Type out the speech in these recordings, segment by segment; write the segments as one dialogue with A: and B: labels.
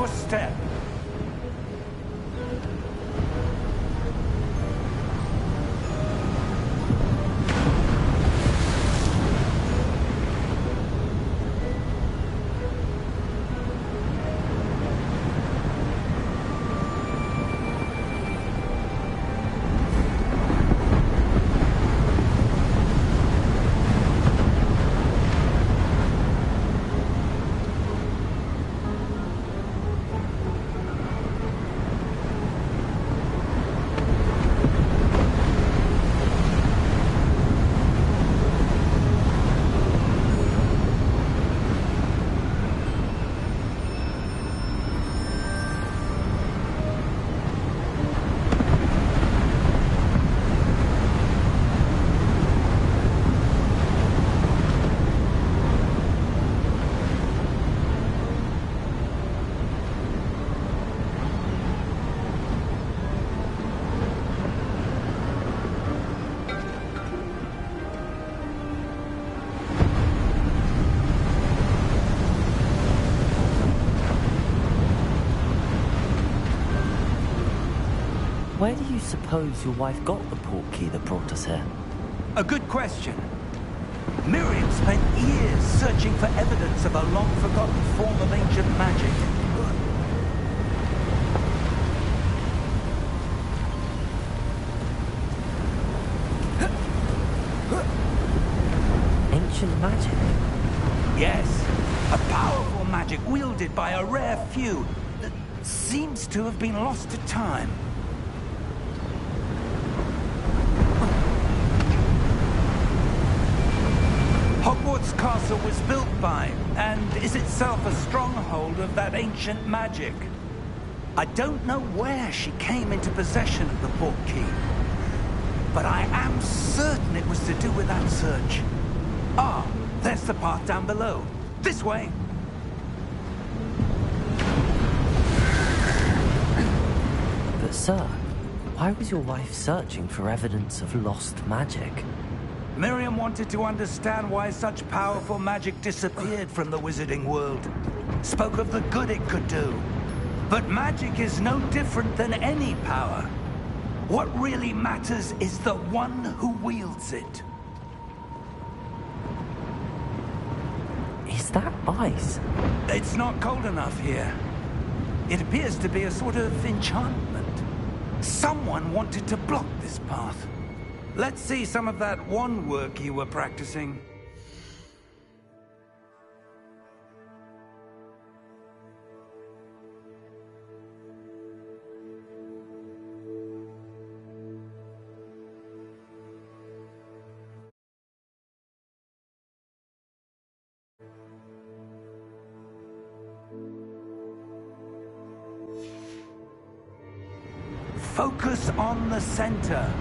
A: your step.
B: Where do you suppose your wife got the port key that brought us here?
A: A good question. Miriam spent years searching for evidence of a long-forgotten form of ancient magic.
B: Ancient magic?
A: Yes, a powerful magic wielded by a rare few that seems to have been lost to time. Hogwarts Castle was built by, and is itself a stronghold of that ancient magic. I don't know where she came into possession of the port key, but I am certain it was to do with that search. Ah, there's the path down below. This way.
B: But sir, why was your wife searching for evidence of lost magic?
A: Miriam wanted to understand why such powerful magic disappeared from the wizarding world. Spoke of the good it could do. But magic is no different than any power. What really matters is the one who wields it.
B: Is that ice?
A: It's not cold enough here. It appears to be a sort of enchantment. Someone wanted to block this path. Let's see some of that wand work you were practicing. Focus on the center.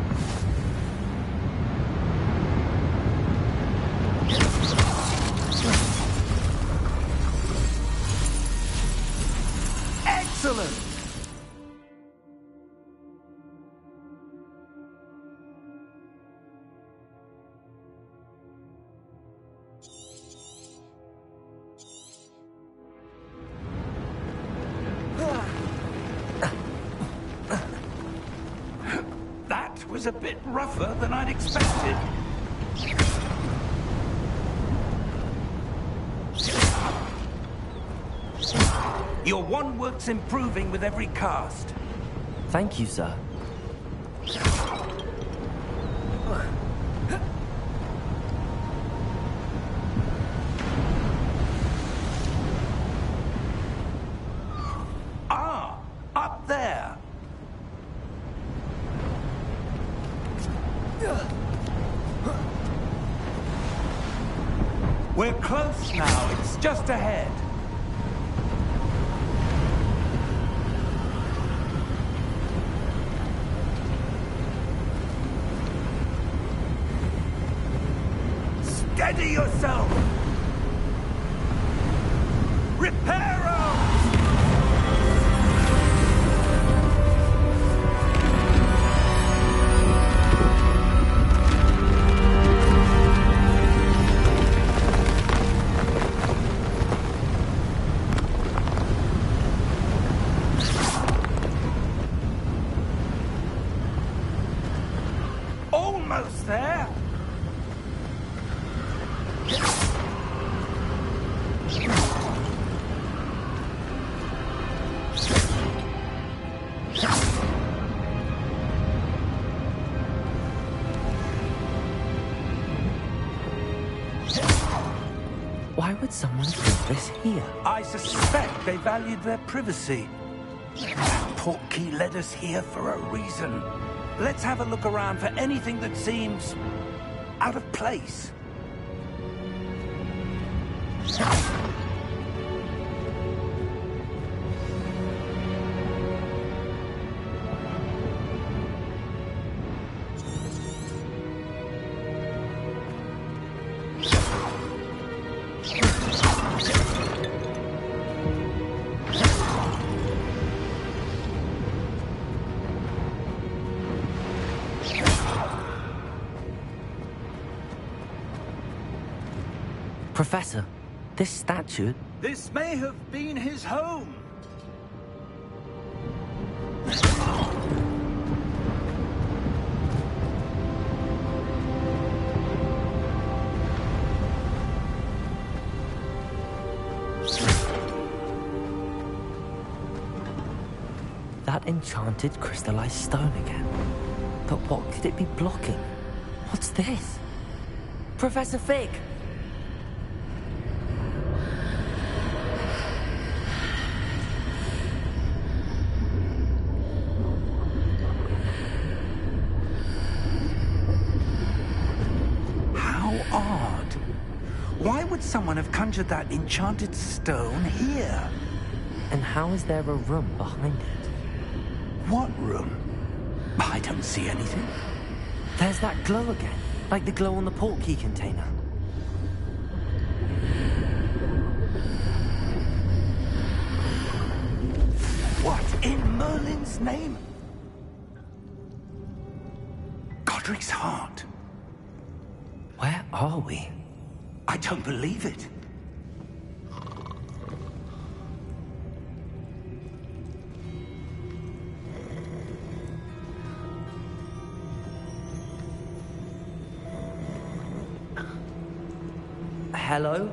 A: Excellent! That was a bit rougher than I'd expected. Your wand work's improving with every cast.
B: Thank you, sir.
A: Ah, up there. We're close now. It's just ahead. Steady yourself! Reparo!
B: Why would someone put this here?
A: I suspect they valued their privacy. That portkey led us here for a reason. Let's have a look around for anything that seems out of place.
B: Professor, this statue...
A: This may have been his home.
B: That enchanted crystallized stone again. But what could it be blocking? What's this? Professor Fig!
A: Odd. Why would someone have conjured that enchanted stone here?
B: And how is there a room behind it?
A: What room? I don't see anything.
B: There's that glow again, like the glow on the portkey container.
A: What in Merlin's name? Godric's heart.
B: Where are we?
A: I don't believe it.
B: Hello?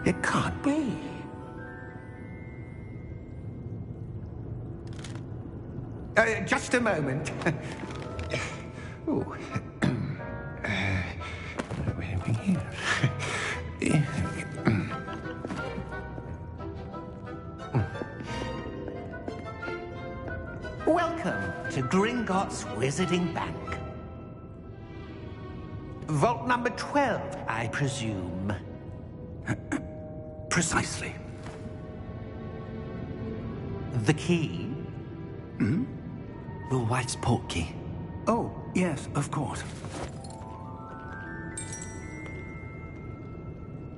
C: It can't be. Just a moment. Ooh. Where are we here? Welcome to Gringotts Wizarding Bank. Vault number 12, I presume.
A: Precisely.
C: The key?
A: Hmm?
B: Your wife's portkey.
A: Oh, yes, of course.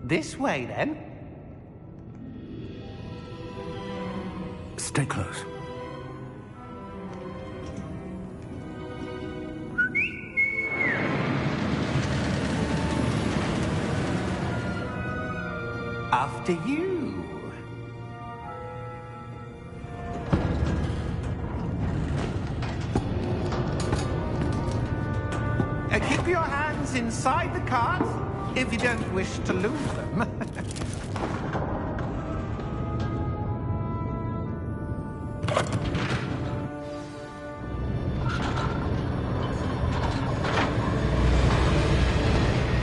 C: This way, then.
A: Stay close.
C: After you. Keep your hands inside the cart if you don't wish to lose them.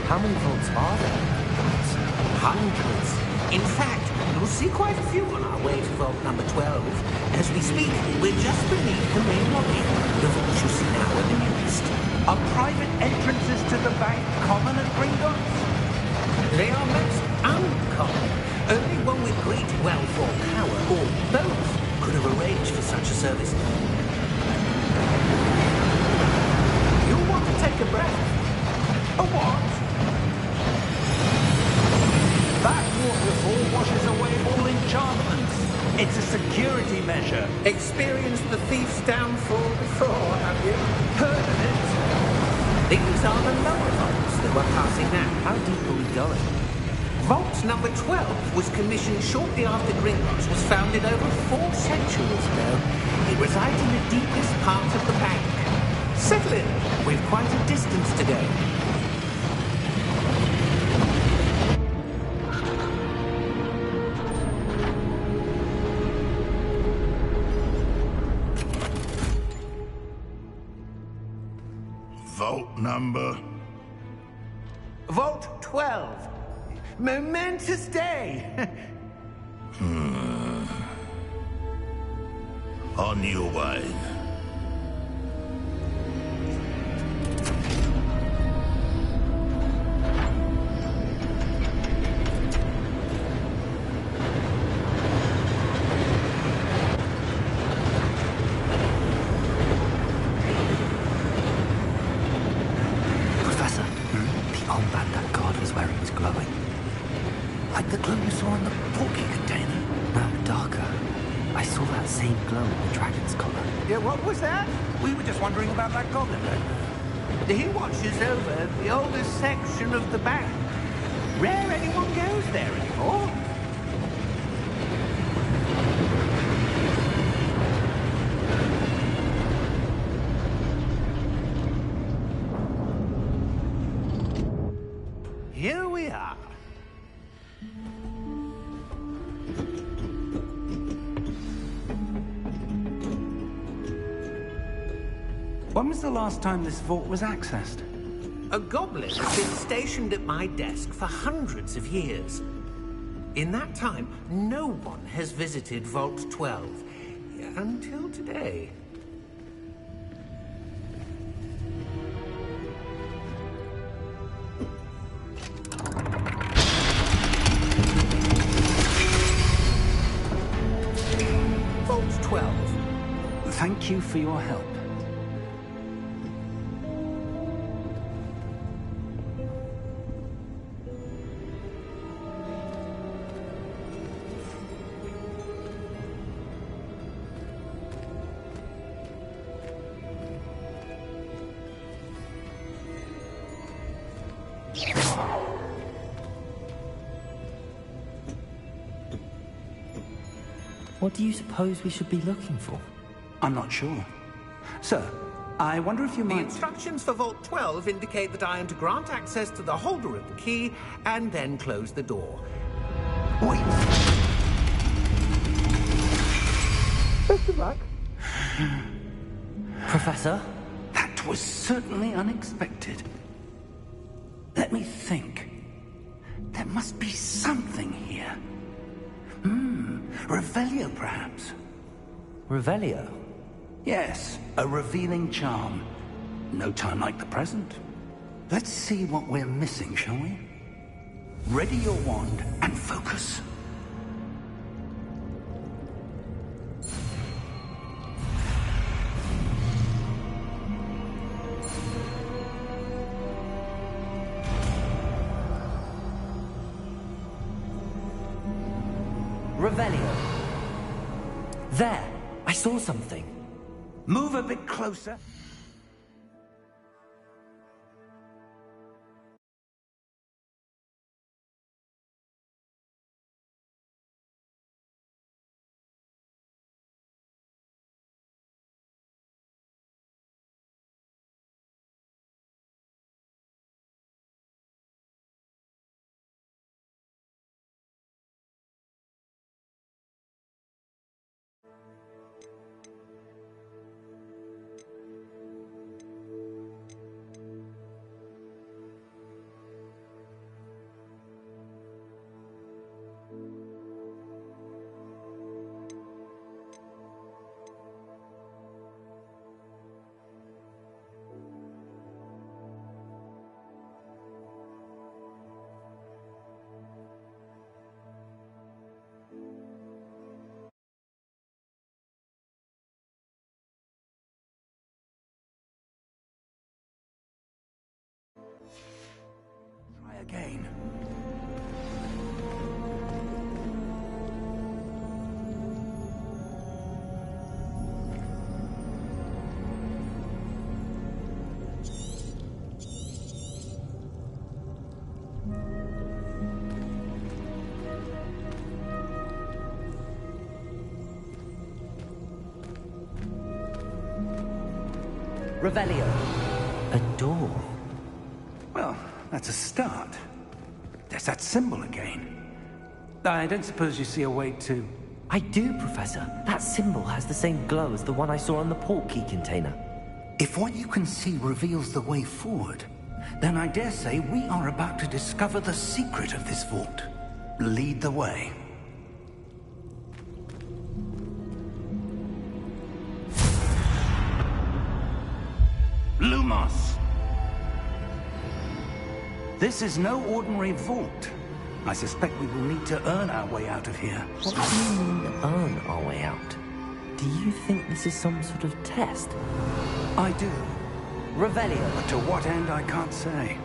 B: How many vaults are there?
C: Hundreds. In fact, you'll see quite a few on our way to vault number 12. As we speak, we're just beneath the main lobby. The vaults you see now are the newest.
A: Are private entrances to the bank common at Gringotts?
C: They are most uncommon. Only one with great wealth or power, or both, could have arranged for such a service. You'll want to take a breath. A what?
A: That waterfall washes away all enchantments. It's a security measure.
C: Experienced the thief's downfall before, have you?
A: Heard of it?
C: These are the lower vaults that we're passing now.
B: How deep are we going?
C: Vault number 12 was commissioned shortly after Gringotts was founded over 4 centuries ago. It resides in the deepest part of the bank. Settle in. We've quite a distance to go.
D: Vault number?
C: Vault 12. Momentous day.
D: On your way.
B: Professor, the armband that guard was wearing was glowing.
A: Like the glow you saw in the porky container.
B: No, darker. I saw that same glow on the dragon's collar.
C: Yeah, what was that?
A: We were just wondering about that goblin then.
C: He watches over the oldest section of the bank. Rare anyone goes there anymore. Here we are.
A: When was the last time this vault was accessed?
C: A goblin has been stationed at my desk for hundreds of years. In that time, no one has visited Vault 12. Until today. Vault 12.
A: Thank you for your help.
B: What do you suppose we should be looking for?
A: I'm not sure. Sir, I wonder if you
C: The
A: might...
C: instructions for Vault 12 indicate that I am to grant access to the holder of the key and then close the door.
A: Wait!
C: Best of luck.
B: Professor?
A: That was certainly unexpected. Let me think. There must be something here. Revelio, perhaps?
B: Revelio?
A: Yes, a revealing charm. No time like the present. Let's see what we're missing, shall we? Ready your wand and focus.
B: Revelio. There! I saw something.
A: Move a bit closer. Try again.
B: Revelio. A door.
A: Well, that's a start. There's that symbol again. I don't suppose you see a way to...
B: I do, Professor. That symbol has the same glow as the one I saw on the port key container.
A: If what you can see reveals the way forward, then I dare say we are about to discover the secret of this vault. Lead the way. Lumos! This is no ordinary vault. I suspect we will need to earn our way out of here.
B: What do you mean, earn our way out? Do you think this is some sort of test?
A: I do.
B: Revelio.
A: But to what end, I can't say.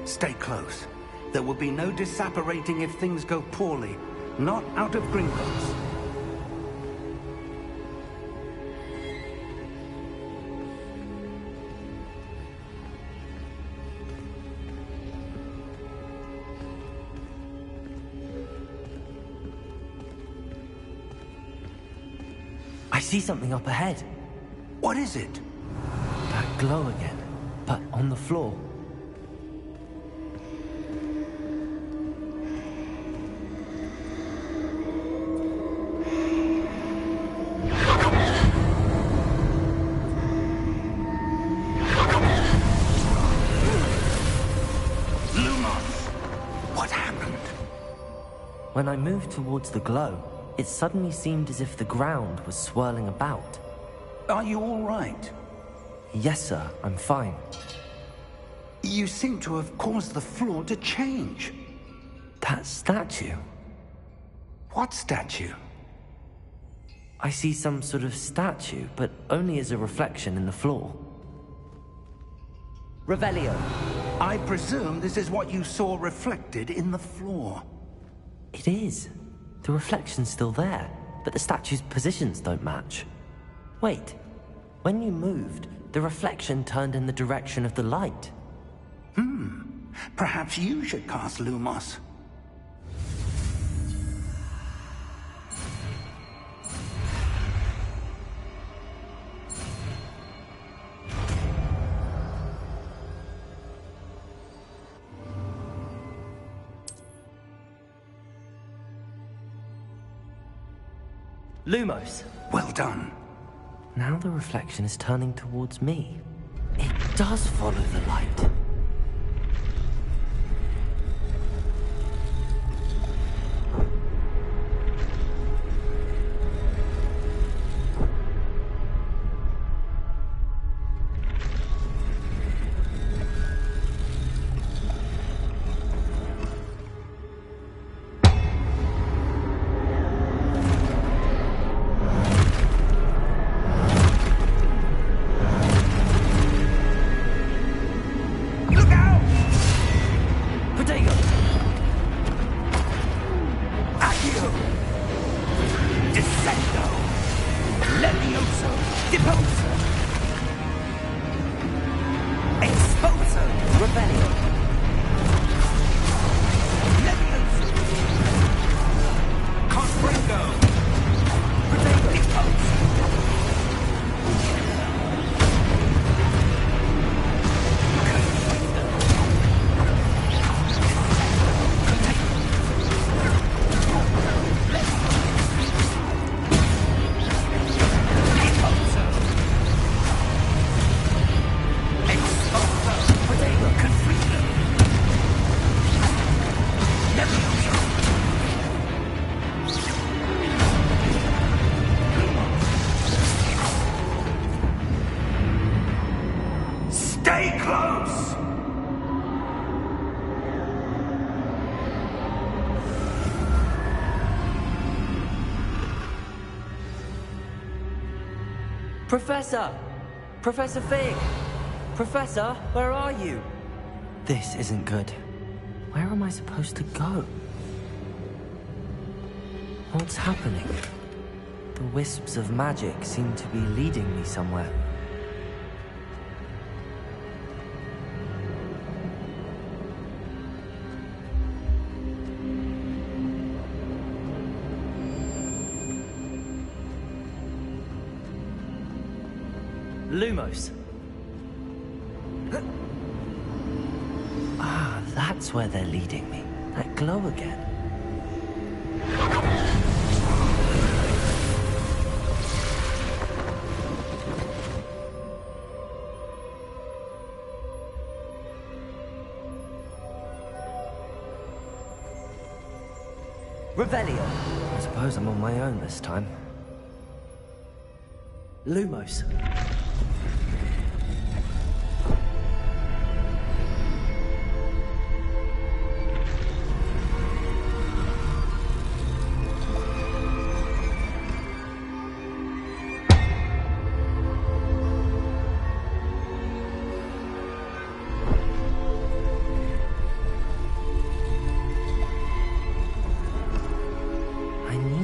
A: Stay close. There will be no disapparating if things go poorly. Not out of Gringotts.
B: I see something up ahead.
A: What is it?
B: That glow again, but on the floor.
A: Lumos! What happened?
B: When I moved towards the glow, it suddenly seemed as if the ground was swirling about.
A: Are you all right?
B: Yes, sir, I'm fine.
A: You seem to have caused the floor to change.
B: That statue?
A: What statue?
B: I see some sort of statue, but only as a reflection in the floor. Revelio.
A: I presume this is what you saw reflected in the floor.
B: It is. The reflection's still there, but the statue's positions don't match. Wait, when you moved, the reflection turned in the direction of the light.
A: Perhaps you should cast Lumos.
B: Lumos.
A: Well done.
B: Now the reflection is turning towards me. It does follow the light.
A: Stay close!
B: Professor! Professor Fig! Professor, where are you? This isn't good. Where am I supposed to go? What's happening? The wisps of magic seem to be leading me somewhere. Lumos, Ah, that's where they're leading me. That glow again. Revelio. I suppose I'm on my own this time. Lumos.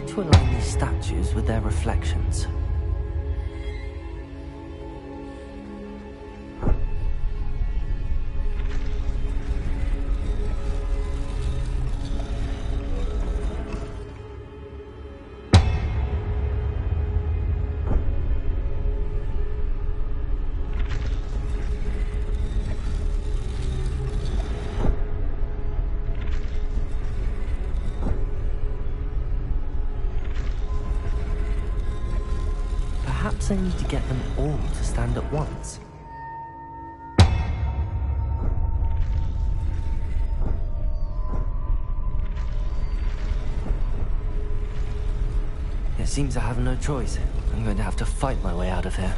B: To align these statues with their reflections. Perhaps I need to get them all to stand at once. It seems I have no choice. I'm going to have to fight my way out of here.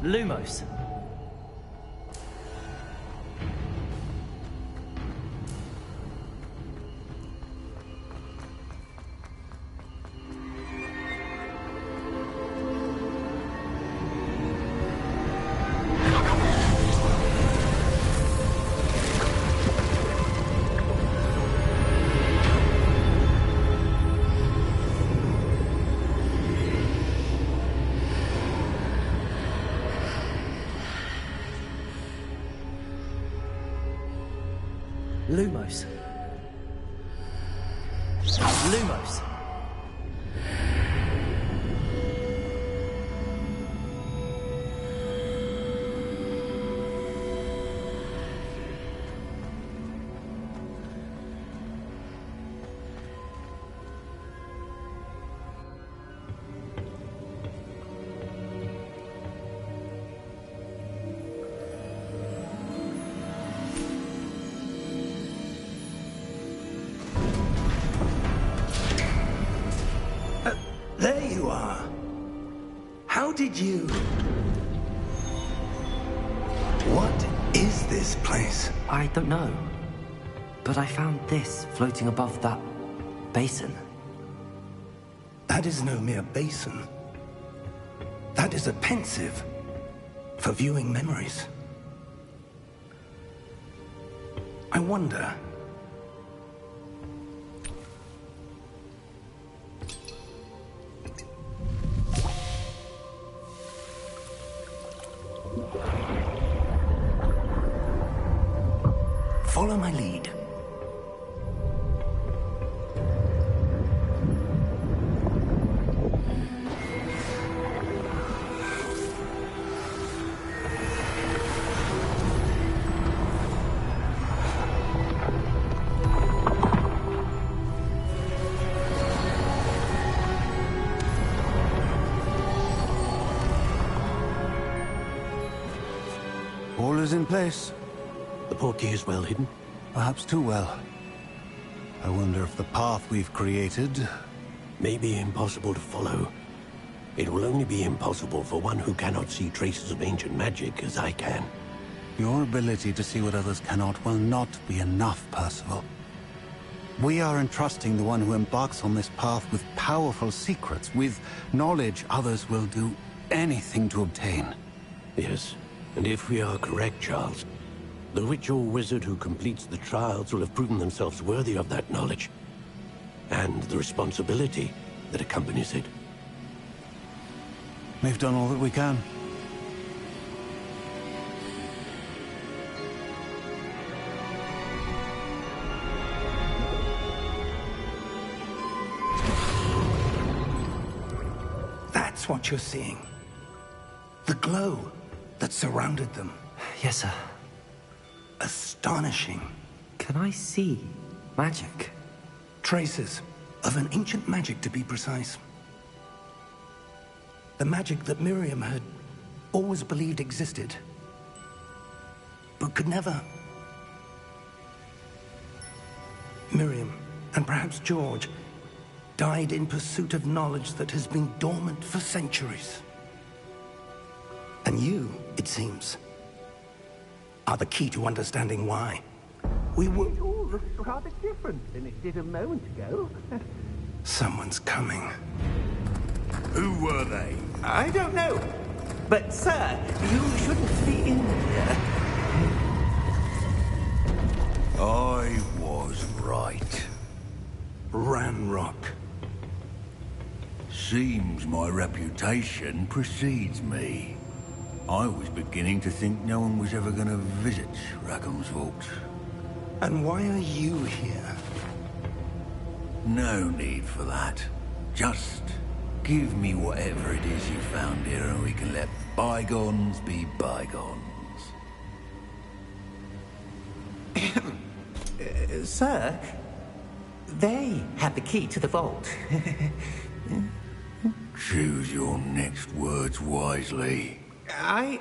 B: Lumos. Lumos. Lumos.
A: There you are. How did you... What is this place?
B: I don't know. But I found this floating above that basin.
A: That is no mere basin. That is a pensive for viewing memories. I wonder... Follow my lead.
E: All is in place.
F: The portkey is well hidden.
E: Perhaps too well. I wonder if the path we've created...
F: May be impossible to follow. It will only be impossible for one who cannot see traces of ancient magic as I can.
E: Your ability to see what others cannot will not be enough, Percival. We are entrusting the one who embarks on this path with powerful secrets, with knowledge others will do anything to obtain.
F: Yes, and if we are correct, Charles, the witch or wizard who completes the trials will have proven themselves worthy of that knowledge, and the responsibility that accompanies it.
E: We've done all that we can.
A: That's what you're seeing. The glow that surrounded them.
B: Yes, sir.
A: Astonishing.
B: Can I see magic?
A: Traces of an ancient magic, to be precise. The magic that Miriam had always believed existed, but could never. Miriam, and perhaps George, died in pursuit of knowledge that has been dormant for centuries. And you, it seems, are the key to understanding why. We were...
C: It all looks rather different than it did a moment ago.
A: Someone's coming.
D: Who were they?
C: I don't know. But, sir, you shouldn't be in here.
D: I was right.
A: Ranrock.
D: Seems my reputation precedes me. I was beginning to think no one was ever going to visit Rackham's Vault.
A: And why are you here?
D: No need for that. Just give me whatever it is you found here and we can let bygones be bygones.
C: Sir, they have the key to the vault.
D: Choose your next words wisely.
C: I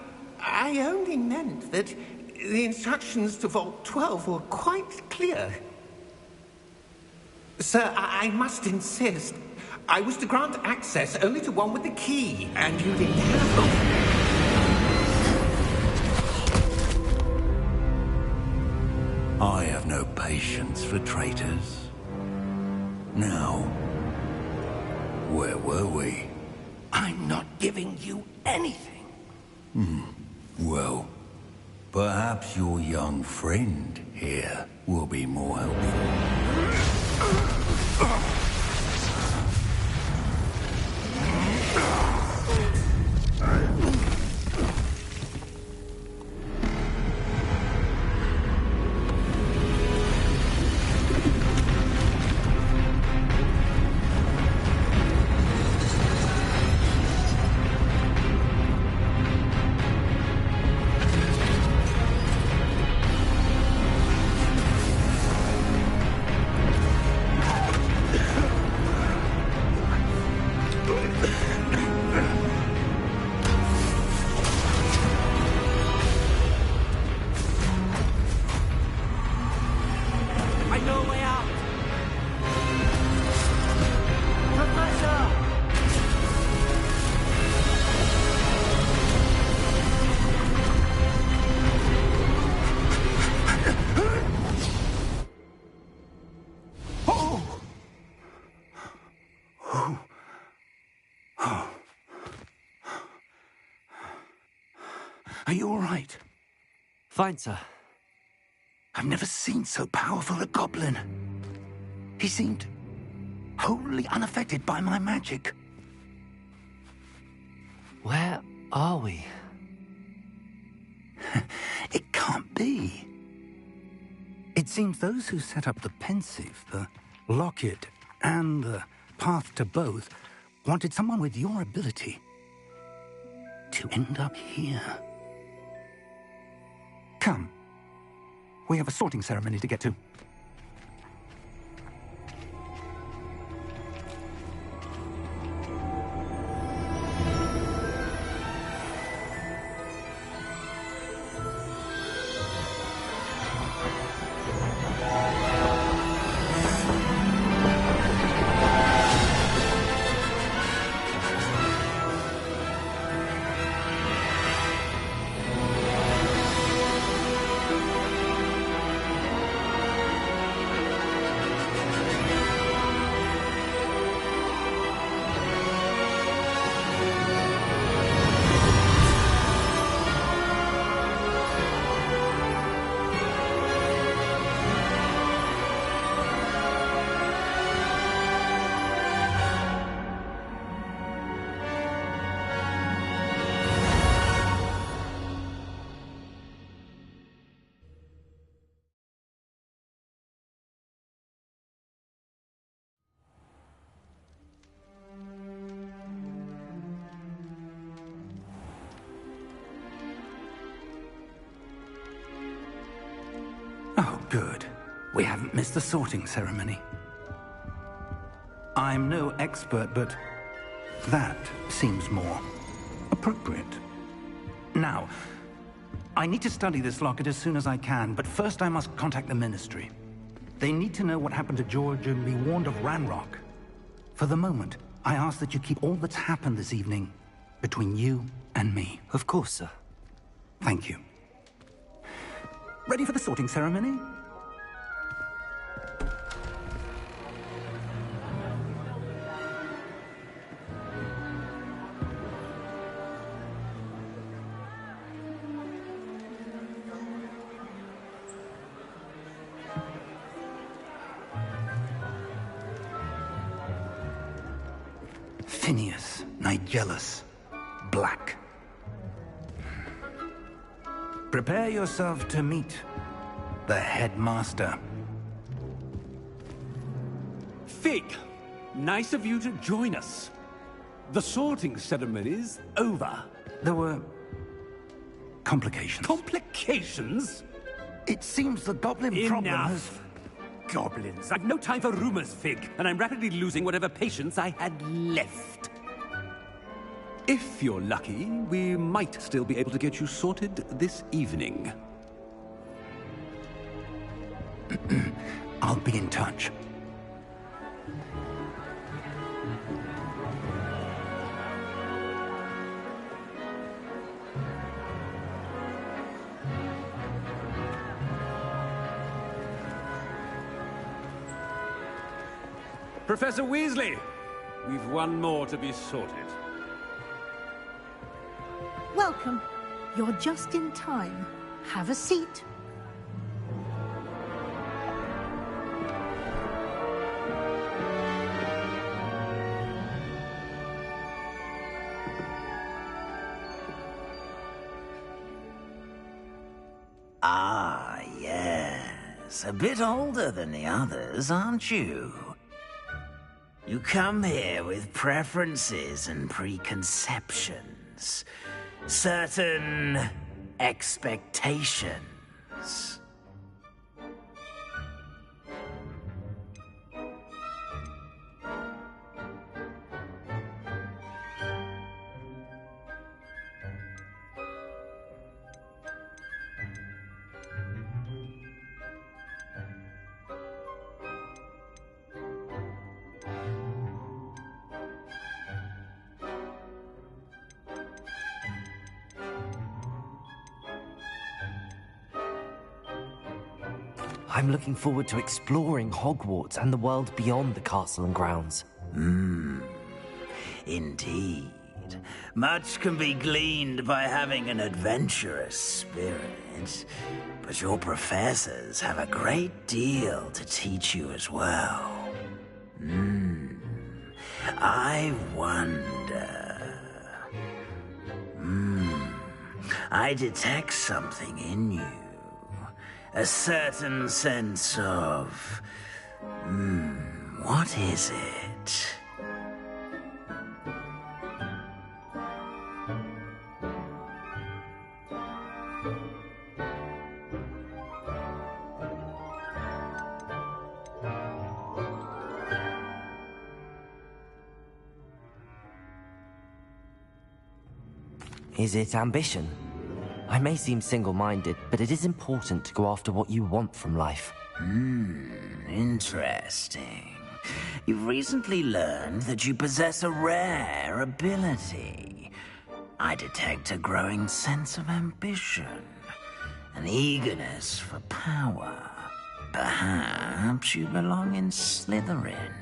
C: only meant that the instructions to Vault 12 were quite clear. Sir, I must insist. I was to grant access only to one with the key, and you didn't have them.
D: I have no patience for traitors. Now, where were we?
A: I'm not giving you anything.
D: Well, perhaps your young friend here will be more helpful.
A: Oh. Oh. Are you all right?
B: Fine, sir.
A: I've never seen so powerful a goblin. He seemed wholly unaffected by my magic.
B: Where are we?
A: It can't be. It seems those who set up the pensive, the locket, and the path to both wanted someone with your ability to end up here. Come. We have a sorting ceremony to get to. Oh, good. We haven't missed the sorting ceremony. I'm no expert, but that seems more appropriate. Now, I need to study this locket as soon as I can, but first I must contact the Ministry. They need to know what happened to George and be warned of Ranrock. For the moment, I ask that you keep all that's happened this evening between you and me.
B: Of course, sir.
A: Thank you. Ready for the sorting ceremony? Phineas, Nigellus, Black. Prepare yourself to meet the headmaster.
G: Fig, nice of you to join us. The sorting ceremony's over.
A: There were complications.
G: Complications?
A: It seems the goblin problem has...
G: Enough. Goblins. I've no time for rumors, Fig, and I'm rapidly losing whatever patience I had left. If you're lucky, we might still be able to get you sorted this evening.
A: I'll be in touch.
G: Professor Weasley, we've one more to be sorted.
H: Welcome. You're just in time. Have a seat.
I: Ah, yes. A bit older than the others, aren't you? You come here with preferences and preconceptions. Certain expectations.
B: I'm looking forward to exploring Hogwarts and the world beyond the castle and grounds.
I: Indeed. Much can be gleaned by having an adventurous spirit, but your professors have a great deal to teach you as well. I wonder... I detect something in you. A certain sense of... what is it?
B: Is it ambition? I may seem single-minded, but it is important to go after what you want from life.
I: Interesting. You've recently learned that you possess a rare ability. I detect a growing sense of ambition, an eagerness for power. Perhaps you belong in Slytherin.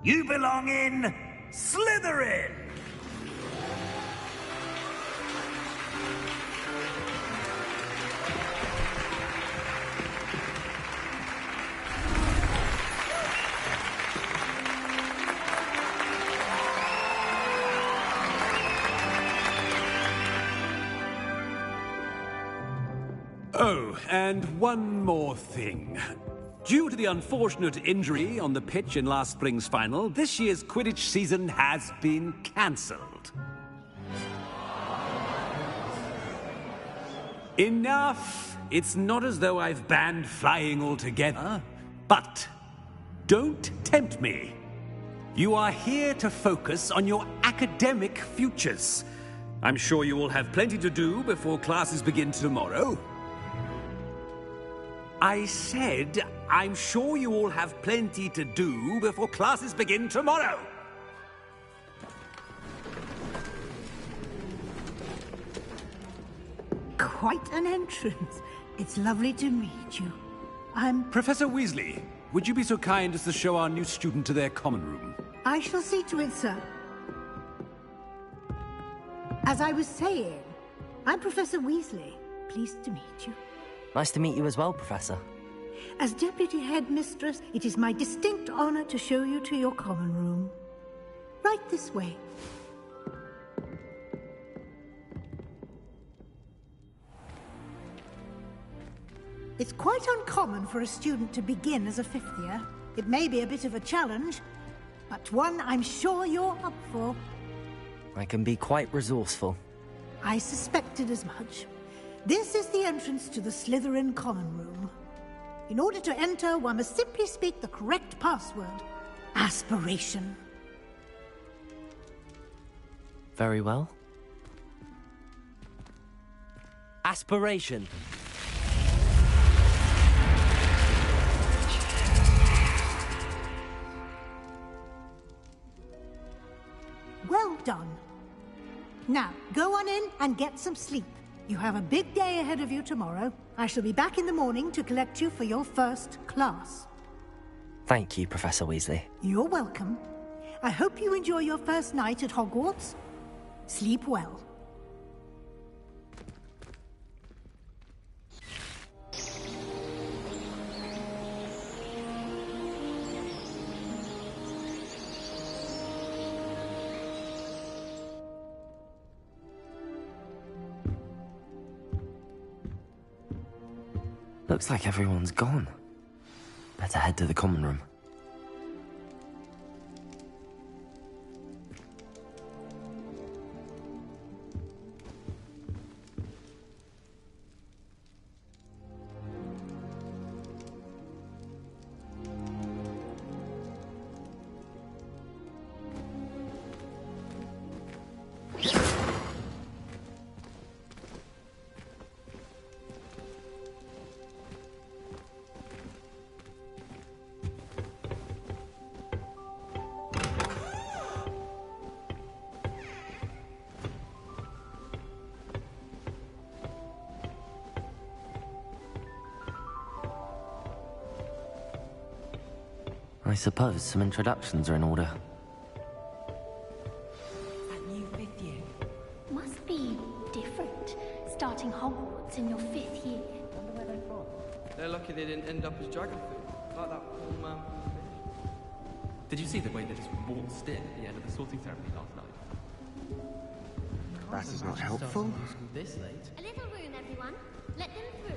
I: You belong in Slytherin!
G: Oh, and one more thing. Due to the unfortunate injury on the pitch in last spring's final, this year's Quidditch season has been cancelled. Enough! It's not as though I've banned flying altogether, but don't tempt me. You are here to focus on your academic futures. I'm sure you will have plenty to do before classes begin tomorrow. I said, I'm sure you all have plenty to do before classes begin tomorrow.
H: Quite an entrance. It's lovely to meet you.
G: Professor Weasley, would you be so kind as to show our new student to their common room?
H: I shall see to it, sir. As I was saying, I'm Professor Weasley. Pleased to meet you.
B: Nice to meet you as well, Professor.
H: As Deputy Headmistress, it is my distinct honor to show you to your common room. Right this way. It's quite uncommon for a student to begin as a fifth year. It may be a bit of a challenge, but one I'm sure you're up for.
B: I can be quite resourceful.
H: I suspected as much. This is the entrance to the Slytherin common room. In order to enter, one must simply speak the correct password. Aspiration.
B: Very well. Aspiration.
H: Well done. Now, go on in and get some sleep. You have a big day ahead of you tomorrow. I shall be back in the morning to collect you for your first class.
B: Thank you, Professor Weasley.
H: You're welcome. I hope you enjoy your first night at Hogwarts. Sleep well.
B: Looks like everyone's gone. Better head to the common room. I suppose some introductions are in order.
J: That new 5th year. Must be different, starting Hogwarts in your 5th year.
K: Wonder where they're from. They're lucky they didn't end up as dragon food, like that poor man from the village.
L: Did you see the way they just waltzed in at the end of the sorting ceremony last night?
M: That is not helpful.
L: This late.
J: A little room, everyone. Let them through.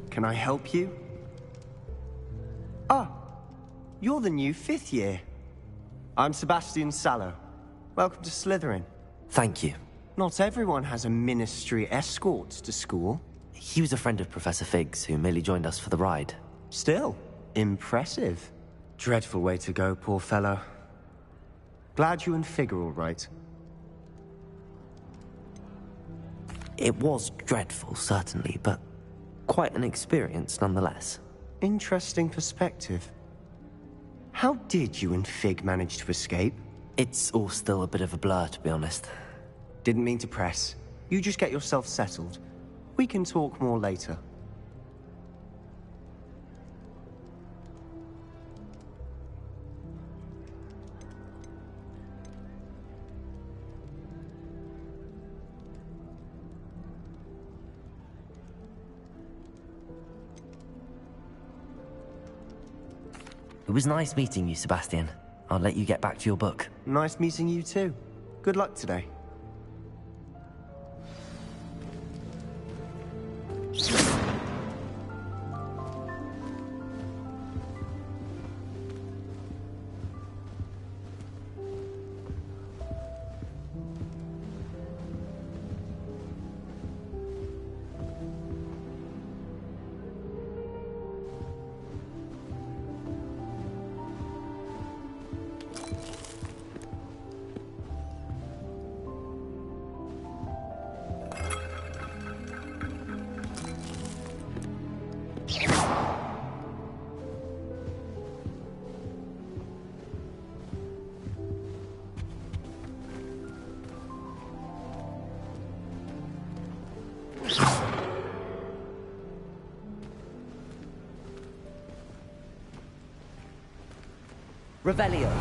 M: Can I help you? Ah, you're the new 5th year. I'm Sebastian Sallow. Welcome to Slytherin.
B: Thank you.
M: Not everyone has a ministry escort to school.
B: He was a friend of Professor Fig's who merely joined us for the ride.
M: Still, impressive. Dreadful way to go, poor fellow. Glad you and Fig are all right.
B: It was dreadful, certainly, but quite an experience nonetheless.
M: Interesting perspective. How did you and Fig manage to escape?
B: It's all still a bit of a blur, to be honest.
M: Didn't mean to press. You just get yourself settled. We can talk more later.
B: It was nice meeting you, Sebastian. I'll let you get back to your book.
M: Nice meeting you too. Good luck today.
B: Revelio.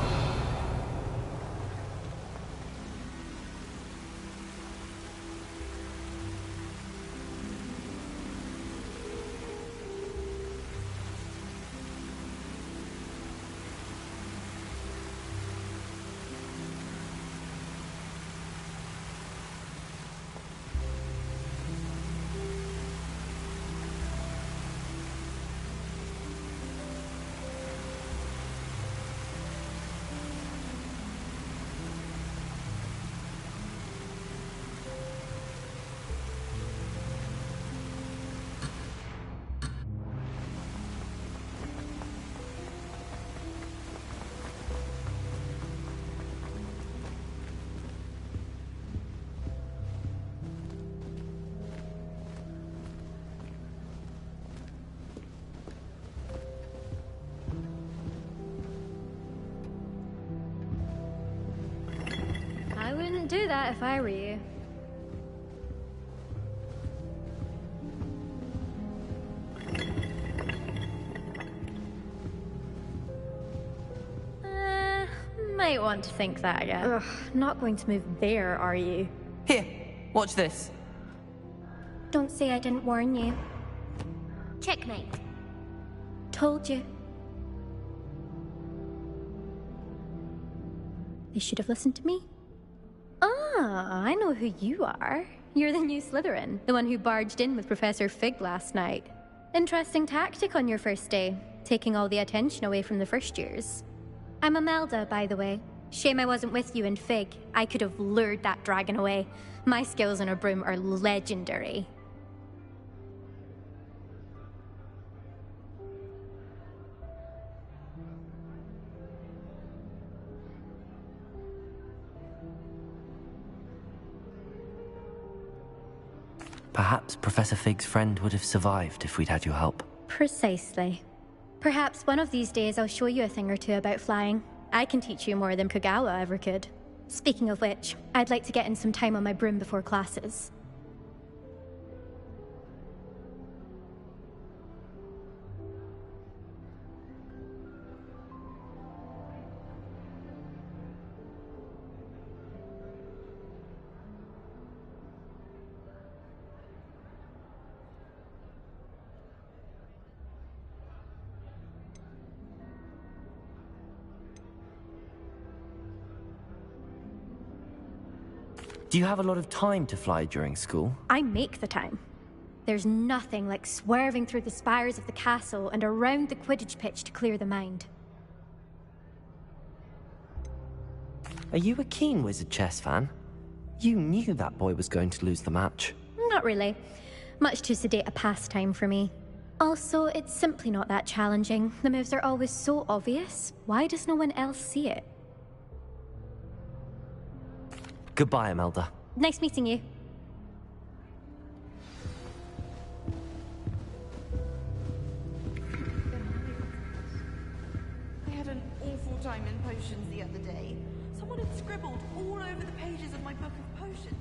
N: I wouldn't do that if I were you. Might want to think that again. Ugh, not going to move there, are you?
O: Here, watch this.
J: Don't say I didn't warn you. Checkmate.
N: Told you. They should have listened to me. Ah, I know who you are. You're the new Slytherin, the one who barged in with Professor Fig last night. Interesting tactic on your first day, taking all the attention away from the first years. I'm Imelda, by the way. Shame I wasn't with you in Fig. I could have lured that dragon away. My skills on a broom are legendary.
B: Perhaps Professor Fig's friend would have survived if we'd had your help.
N: Precisely. Perhaps one of these days I'll show you a thing or two about flying. I can teach you more than Kagawa ever could. Speaking of which, I'd like to get in some time on my broom before classes.
B: Do you have a lot of time to fly during school?
N: I make the time. There's nothing like swerving through the spires of the castle and around the Quidditch pitch to clear the mind.
B: Are you a keen Wizard chess fan? You knew that boy was going to lose the match.
N: Not really. Much too sedate a pastime for me. Also, it's simply not that challenging. The moves are always so obvious. Why does no one else see it?
B: Goodbye, Imelda.
N: Nice meeting you.
P: I had an awful time in potions the other day. Someone had scribbled all over the pages of my book of potions.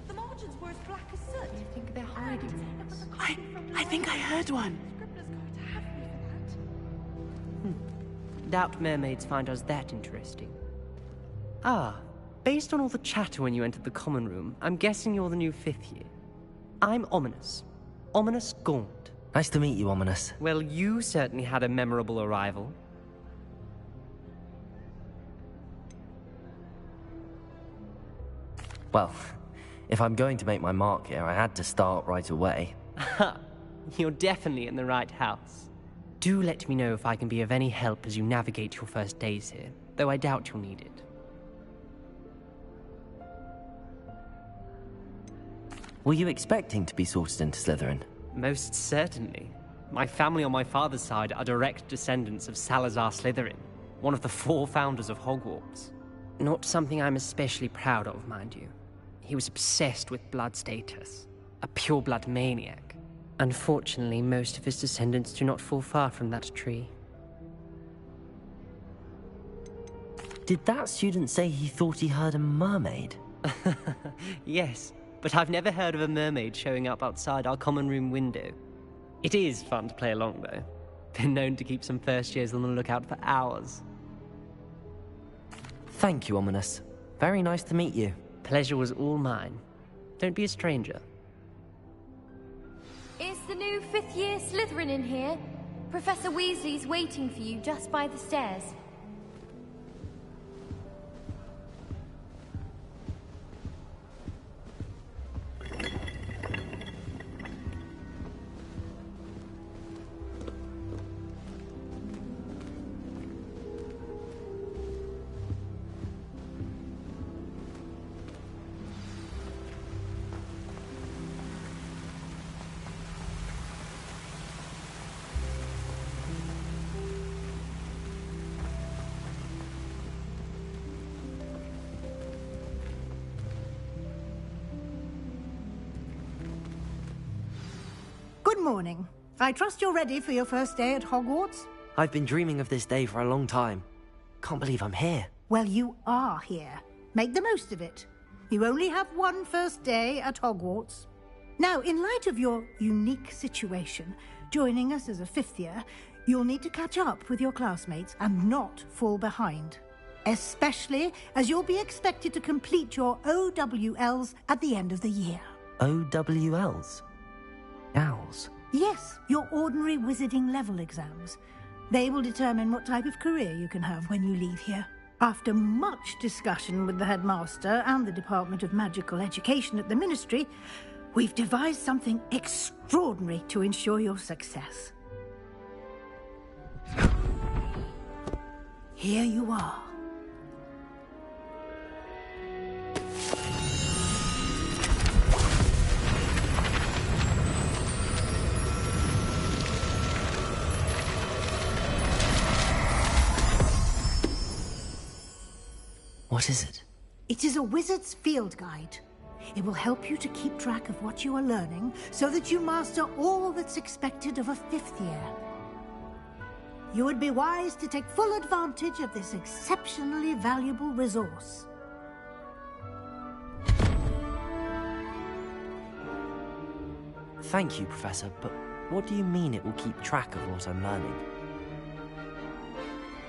P: The margins were as black as soot.
L: I think they're hiding things.
Q: I think I heard one.
P: Scribbler's going to have me for that.
L: Doubt mermaids find us that interesting. Ah, based on all the chatter when you entered the common room, I'm guessing you're the new 5th year. I'm Ominous. Ominous Gaunt.
B: Nice to meet you, Ominous.
L: Well, you certainly had a memorable arrival.
B: Well, if I'm going to make my mark here, I had to start right away.
L: Ha! You're definitely in the right house. Do let me know if I can be of any help as you navigate your first days here, though I doubt you'll need it.
B: Were you expecting to be sorted into Slytherin?
L: Most certainly. My family on my father's side are direct descendants of Salazar Slytherin, one of the 4 founders of Hogwarts. Not something I'm especially proud of, mind you. He was obsessed with blood status, a pure-blood maniac. Unfortunately, most of his descendants do not fall far from that tree.
B: Did that student say he thought he heard a mermaid?
L: Yes, but I've never heard of a mermaid showing up outside our common room window. It is fun to play along, though. Been known to keep some first years on the lookout for hours.
B: Thank you, Ominous. Very nice to meet you.
L: Pleasure was all mine. Don't be a stranger.
J: Is the new 5th year Slytherin in here? Professor Weasley's waiting for you just by the stairs.
H: Good morning. I trust you're ready for your first day at Hogwarts?
B: I've been dreaming of this day for a long time. Can't believe I'm here.
H: Well, you are here. Make the most of it. You only have one first day at Hogwarts. Now, in light of your unique situation, joining us as a 5th year, you'll need to catch up with your classmates and not fall behind. Especially as you'll be expected to complete your OWLs at the end of the year.
B: OWLs? Owls?
H: Yes, your ordinary wizarding level exams. They will determine what type of career you can have when you leave here. After much discussion with the headmaster and the Department of Magical Education at the Ministry, we've devised something extraordinary to ensure your success. Here you are.
B: What is it?
H: It is a wizard's field guide. It will help you to keep track of what you are learning so that you master all that's expected of a 5th year. You would be wise to take full advantage of this exceptionally valuable resource.
B: Thank you, Professor, but what do you mean it will keep track of what I'm learning?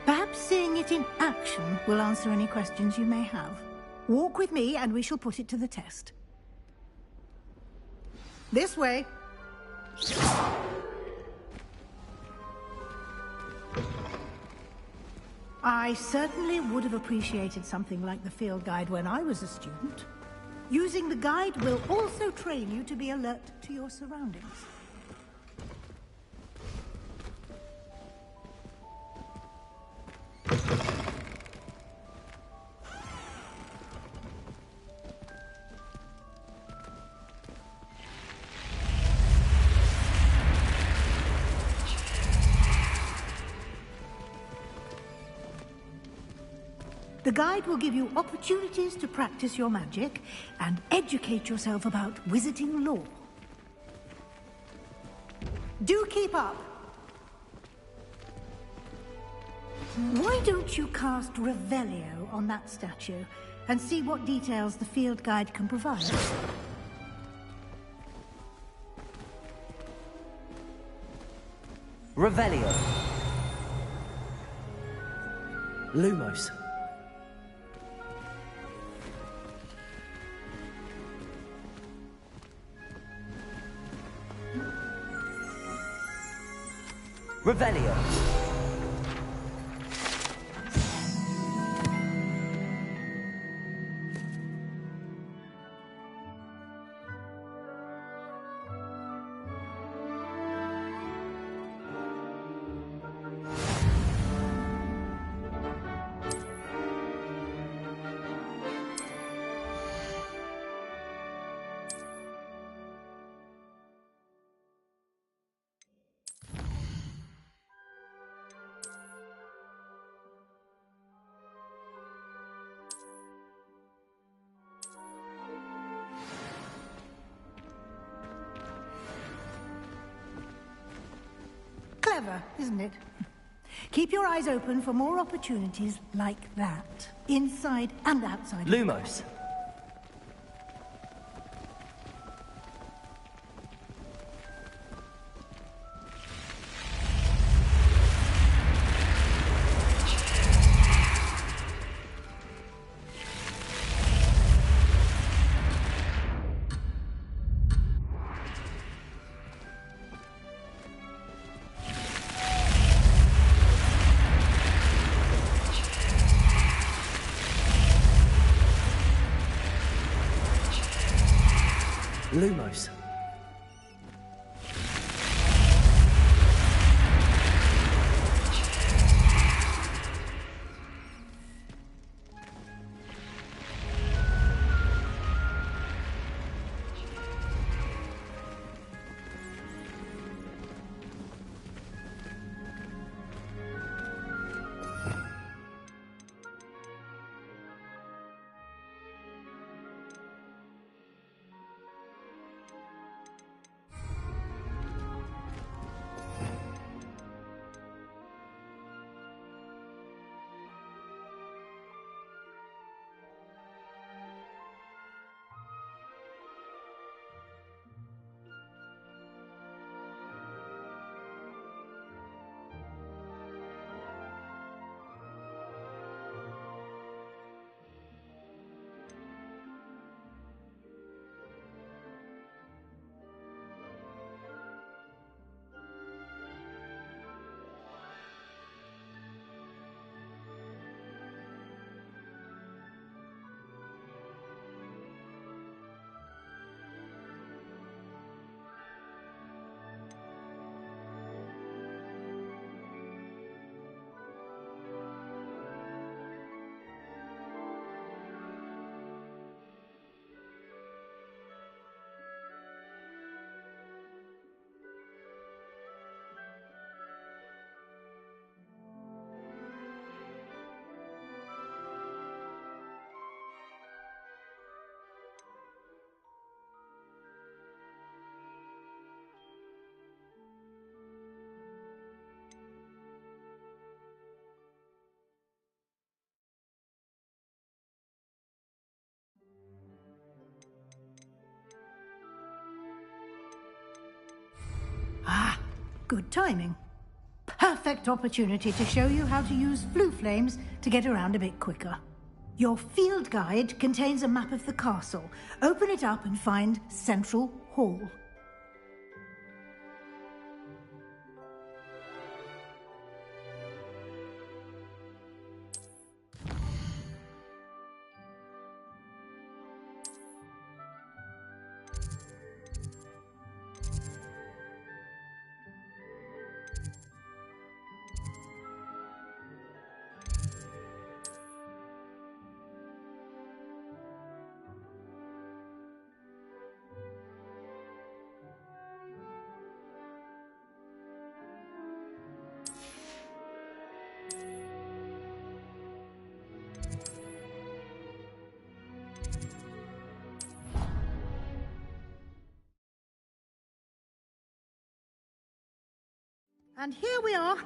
H: Perhaps seeing it in action will answer any questions you may have. Walk with me and we shall put it to the test. This way. I certainly would have appreciated something like the field guide when I was a student. Using the guide will also train you to be alert to your surroundings. The guide will give you opportunities to practice your magic and educate yourself about wizarding lore. Do keep up! Why don't you cast Revelio on that statue and see what details the field guide can provide?
B: Revelio. Lumos. Revelio.
H: Clever, isn't it? Keep your eyes open for more opportunities like that, inside and outside.
B: Lumos. Lumos.
H: Good timing. Perfect opportunity to show you how to use flue flames to get around a bit quicker. Your field guide contains a map of the castle. Open it up and find Central Hall. And here we are.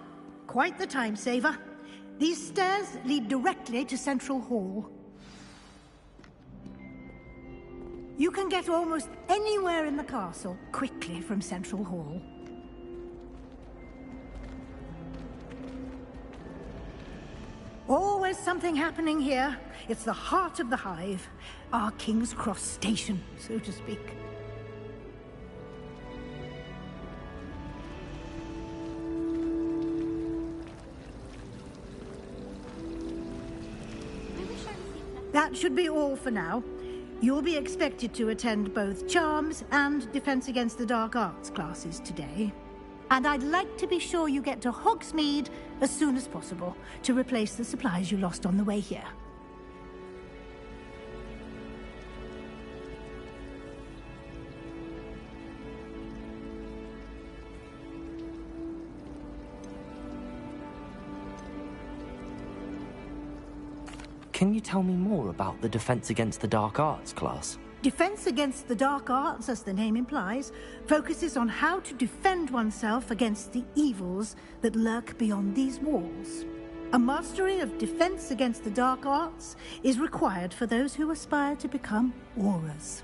H: Quite the time saver. These stairs lead directly to Central Hall. You can get almost anywhere in the castle quickly from Central Hall. Always something happening here. It's the heart of the hive. Our King's Cross station, so to speak. That should be all for now. You'll be expected to attend both Charms and Defense Against the Dark Arts classes today. And I'd like to be sure you get to Hogsmeade as soon as possible to replace the supplies you lost on the way here.
B: Can you tell me more about the Defense Against the Dark Arts class?
H: Defense Against the Dark Arts, as the name implies, focuses on how to defend oneself against the evils that lurk beyond these walls. A mastery of Defense Against the Dark Arts is required for those who aspire to become Aurors.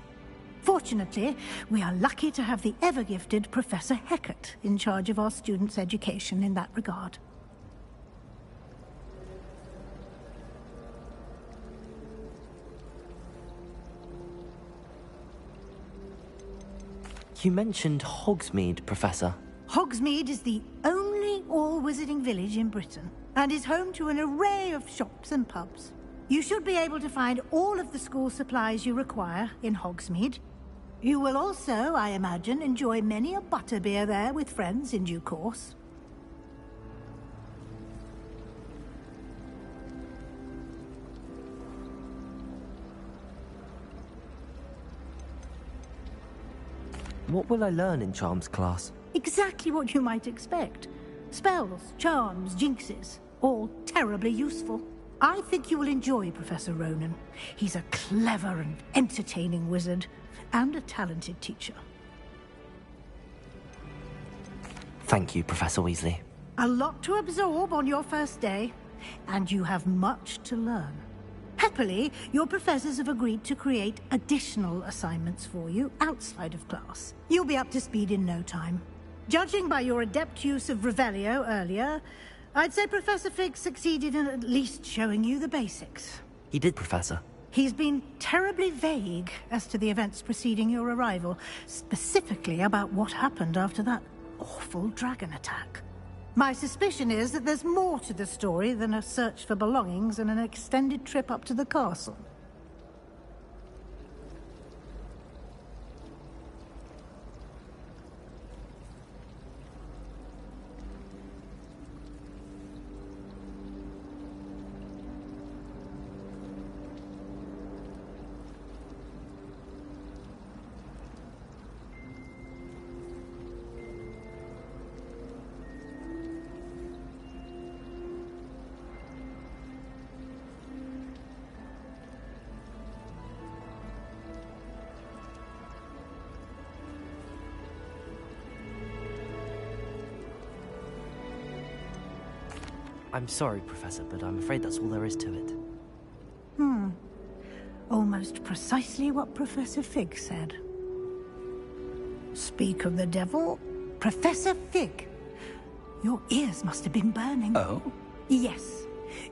H: Fortunately, we are lucky to have the ever-gifted Professor Hecat in charge of our students' education in that regard.
B: You mentioned Hogsmeade, Professor.
H: Hogsmeade is the only all-wizarding village in Britain, and is home to an array of shops and pubs. You should be able to find all of the school supplies you require in Hogsmeade. You will also, I imagine, enjoy many a butterbeer there with friends in due course.
B: What will I learn in Charms class?
H: Exactly what you might expect. Spells, charms, jinxes, all terribly useful. I think you will enjoy Professor Ronan. He's a clever and entertaining wizard, and a talented teacher.
B: Thank you, Professor Weasley.
H: A lot to absorb on your first day, and you have much to learn. Happily, your professors have agreed to create additional assignments for you outside of class. You'll be up to speed in no time. Judging by your adept use of Revelio earlier, I'd say Professor Fig succeeded in at least showing you the basics.
B: He did, Professor.
H: He's been terribly vague as to the events preceding your arrival, specifically about what happened after that awful dragon attack. My suspicion is that there's more to the story than a search for belongings and an extended trip up to the castle.
B: I'm sorry, Professor, but I'm afraid that's all there is to it.
H: Almost precisely what Professor Fig said. Speak of the devil, Professor Fig. Your ears must have been burning.
A: Oh?
H: Yes.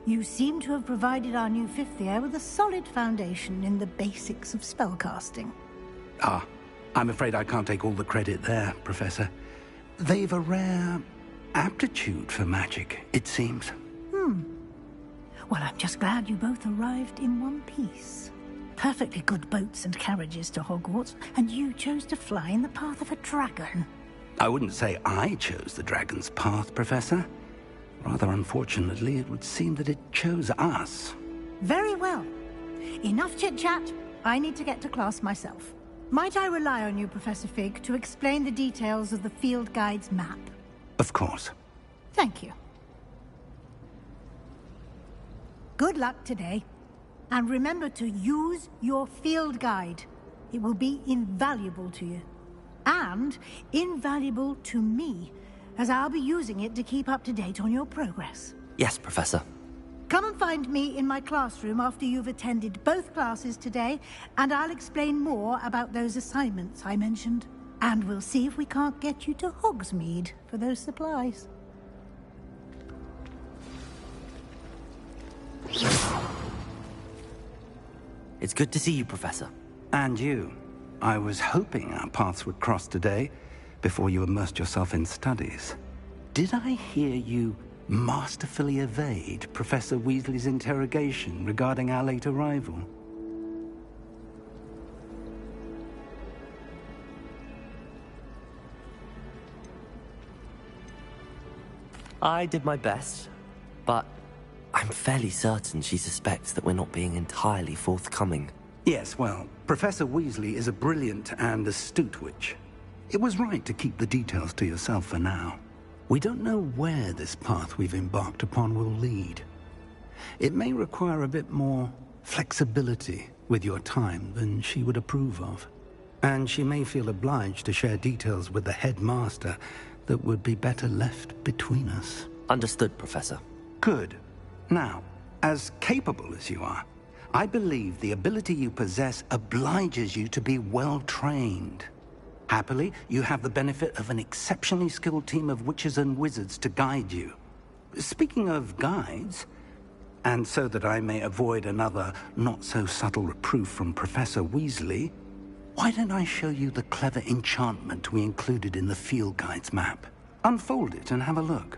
H: You seem to have provided our new fifth year with a solid foundation in the basics of spellcasting.
E: Ah, I'm afraid I can't take all the credit there, Professor. They've a rare aptitude for magic, it seems.
H: Well, I'm just glad you both arrived in one piece. Perfectly good boats and carriages to Hogwarts, and you chose to fly in the path of a dragon.
E: I wouldn't say I chose the dragon's path, Professor. Rather unfortunately, it would seem that it chose us.
H: Very well. Enough chit-chat. I need to get to class myself. Might I rely on you, Professor Fig, to explain the details of the field guide's map?
E: Of course.
H: Thank you. Good luck today. And remember to use your field guide. It will be invaluable to you. And invaluable to me, as I'll be using it to keep up to date on your progress.
B: Yes, Professor.
H: Come and find me in my classroom after you've attended both classes today, and I'll explain more about those assignments I mentioned. And we'll see if we can't get you to Hogsmeade for those supplies.
B: It's good to see you, Professor.
E: And you. I was hoping our paths would cross today, before you immersed yourself in studies. Did I hear you masterfully evade Professor Weasley's interrogation regarding our late arrival?
B: I did my best, but I'm fairly certain she suspects that we're not being entirely forthcoming.
E: Yes, well, Professor Weasley is a brilliant and astute witch. It was right to keep the details to yourself for now. We don't know where this path we've embarked upon will lead. It may require a bit more flexibility with your time than she would approve of. And she may feel obliged to share details with the headmaster that would be better left between us.
B: Understood, Professor.
E: Good. Now, as capable as you are, I believe the ability you possess obliges you to be well-trained. Happily, you have the benefit of an exceptionally skilled team of witches and wizards to guide you. Speaking of guides, and so that I may avoid another not-so-subtle reproof from Professor Weasley, why don't I show you the clever enchantment we included in the field guide's map? Unfold it and have a look.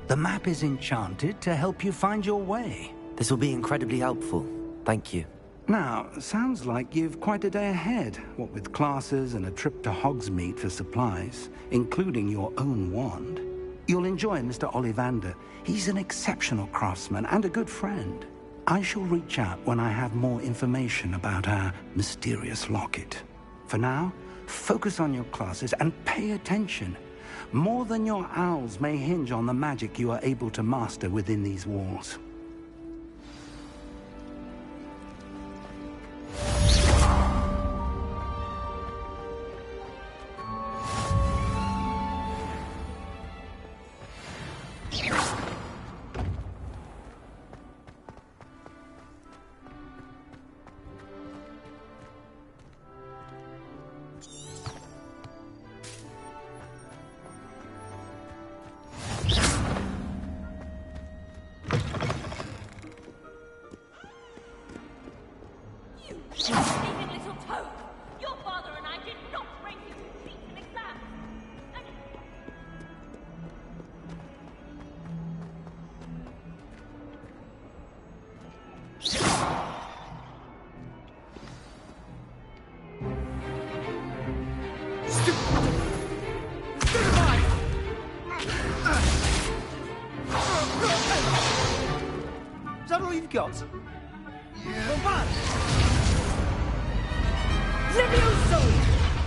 E: The map is enchanted to help you find your way.
B: This will be incredibly helpful. Thank you.
E: Now, sounds like you've quite a day ahead, what with classes and a trip to Hogsmeade for supplies, including your own wand. You'll enjoy Mr. Ollivander. He's an exceptional craftsman and a good friend. I shall reach out when I have more information about our mysterious locket. For now, focus on your classes and pay attention. More than your owls may hinge on the magic you are able to master within these walls.
A: Is that all you've got? Yeah.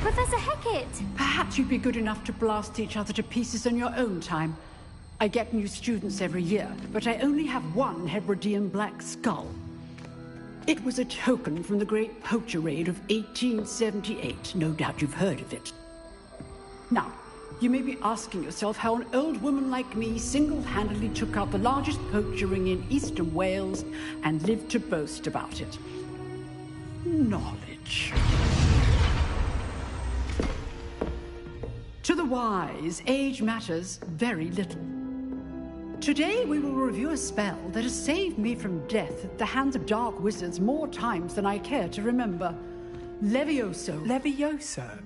N: Professor Hecat!
Q: Perhaps you'd be good enough to blast each other to pieces in your own time. I get new students every year, but I only have one Hebridean black skull. It was a token from the Great Poacher Raid of 1878. No doubt you've heard of it. Now, You may be asking yourself how an old woman like me single-handedly took out the largest poacher ring in eastern Wales and lived to boast about it. Knowledge. To the wise, age matters very little. Today we will review a spell that has saved me from death at the hands of dark wizards more times than I care to remember. Levioso.
R: Levioso?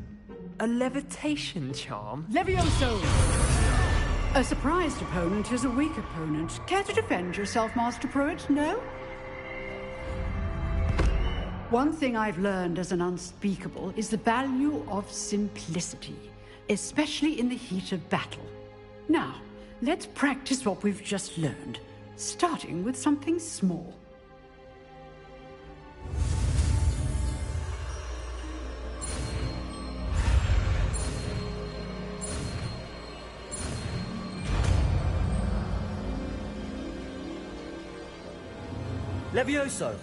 R: A levitation charm?
Q: Levioso! A surprised opponent is a weak opponent. Care to defend yourself, Master Pruitt? No? One thing I've learned as an unspeakable is the value of simplicity, especially in the heat of battle. Now, let's practice what we've just learned, starting with something small.
R: Levioso!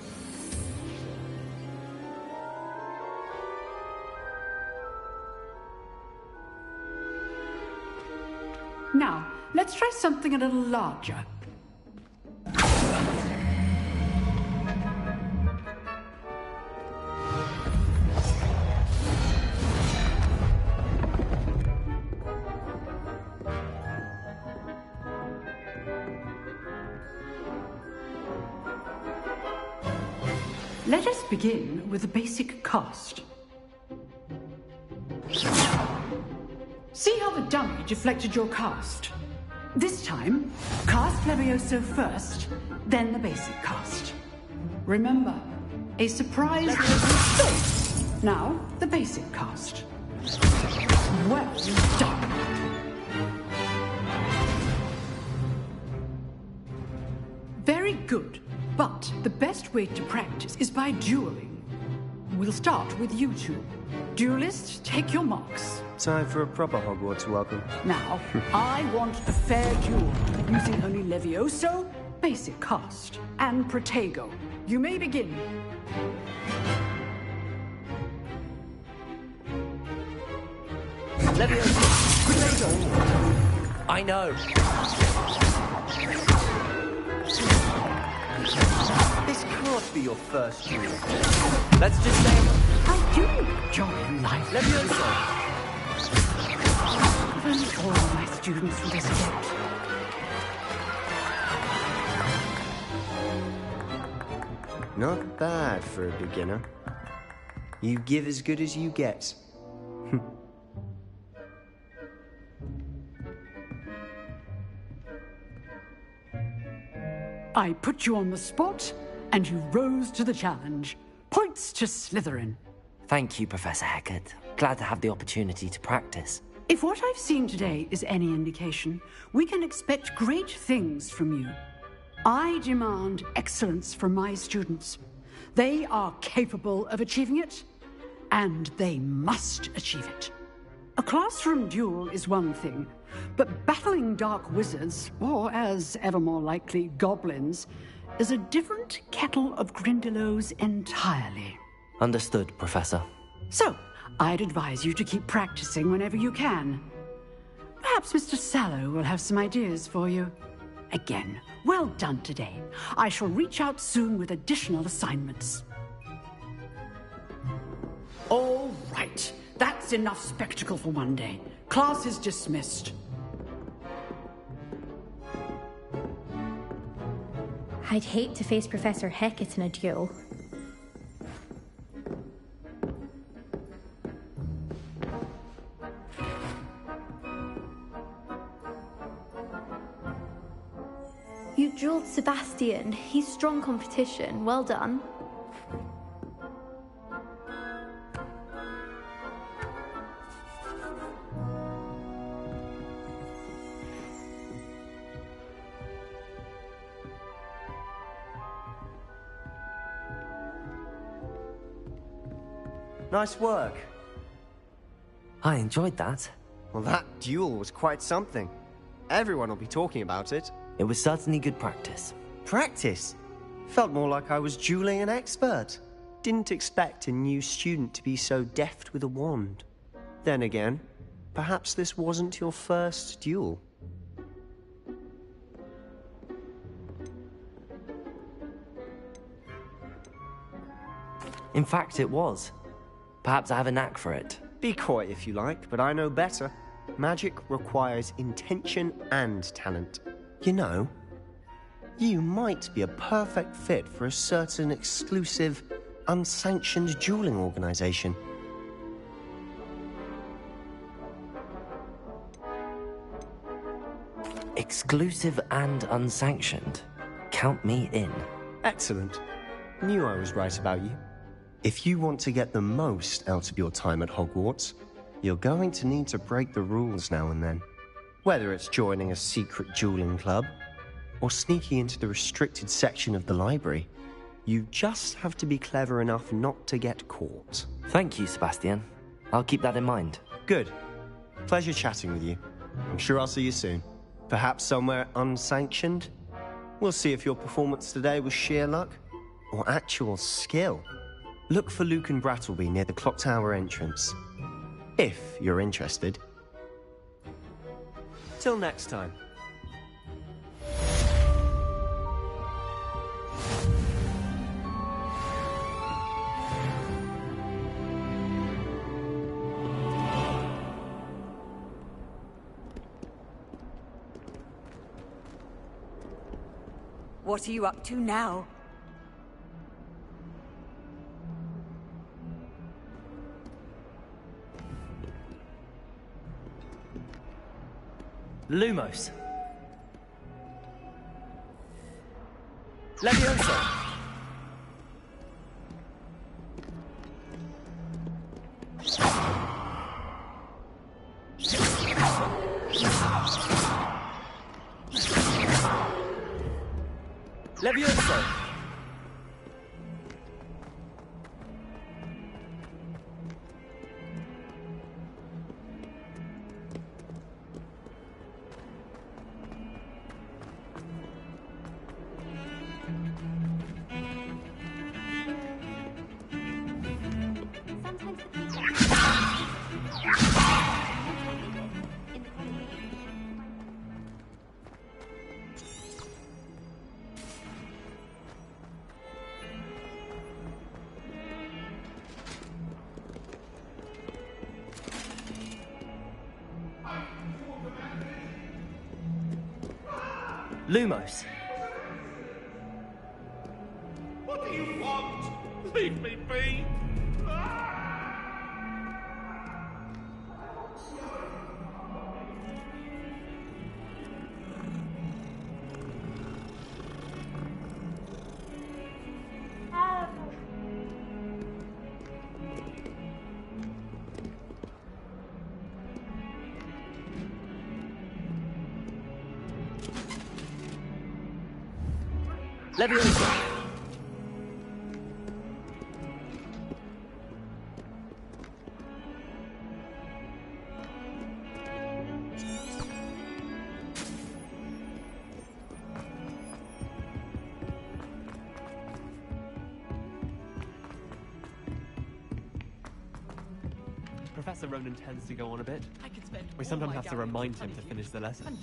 Q: Now, let's try something a little larger. Let us begin with the basic cast. See how the dummy deflected your cast? This time, cast Levioso first, then the basic cast. Remember, a surprise Levioso. Now, the basic cast. Well done. Very good, but the best way to practice is by dueling. We'll start with you two. Duelists, take your marks.
M: Time for a proper Hogwarts welcome.
Q: Now, I want a fair duel, using only Levioso, basic cast, and Protego. You may begin.
R: Levioso! Protego! I know! This can't be your first duel. Let's just say...
Q: I do enjoy life.
R: Levioso!
Q: If only all my students would escape.
M: Not bad for a beginner. You give as good as you get.
Q: I put you on the spot, and you rose to the challenge. Points to Slytherin.
B: Thank you, Professor Hecat. Glad to have the opportunity to practice.
Q: If what I've seen today is any indication, we can expect great things from you. I demand excellence from my students. They are capable of achieving it, and they must achieve it. A classroom duel is one thing, but battling dark wizards, or as ever more likely, goblins, is a different kettle of Grindylows entirely.
B: Understood, Professor.
Q: So, I'd advise you to keep practicing whenever you can. Perhaps Mr. Sallow will have some ideas for you. Again, well done today. I shall reach out soon with additional assignments. All right. That's enough spectacle for one day. Class is dismissed.
N: I'd hate to face Professor Hecat in a duel.
J: You dueled Sebastian. He's strong competition. Well done.
M: Nice work.
B: I enjoyed that.
M: Well, that duel was quite something. Everyone will be talking about it.
B: It was certainly good practice.
M: Practice? Felt more like I was dueling an expert. Didn't expect a new student to be so deft with a wand. Then again, Perhaps this wasn't your first duel.
B: In fact, it was. Perhaps I have a knack for it.
M: Be coy if you like, but I know better. Magic requires intention and talent. You know, you might be a perfect fit for a certain exclusive, unsanctioned dueling organization.
B: Exclusive and unsanctioned. Count me in.
M: Excellent. Knew I was right about you. If you want to get the most out of your time at Hogwarts, you're going to need to break the rules now and then. Whether it's joining a secret dueling club, or sneaking into the restricted section of the library, you just have to be clever enough not to get caught.
B: Thank you, Sebastian. I'll keep that in mind.
M: Good. Pleasure chatting with you. I'm sure I'll see you soon. Perhaps somewhere unsanctioned? We'll see if your performance today was sheer luck, or actual skill. Look for Luke and Brattleby near the clock tower entrance. If you're interested. Till next time.
S: What are you up to now?
B: Lumos. Levioso. Levioso. Lumos.
T: What do you want? Leave me be!
B: Levioso.
U: Professor Ronan tends to go on a bit. We sometimes have to remind him to finish the lesson.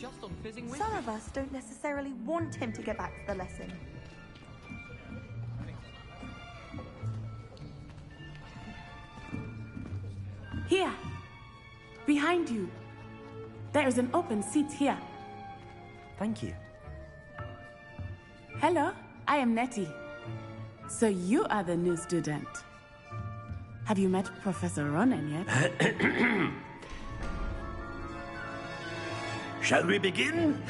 P: Some of us don't necessarily want him to get back to the lesson.
V: Here, behind you. There is an open seat here.
B: Thank you.
V: Hello, I am Nettie. So you are the new student. Have you met Professor Ronan yet?
F: Shall we begin?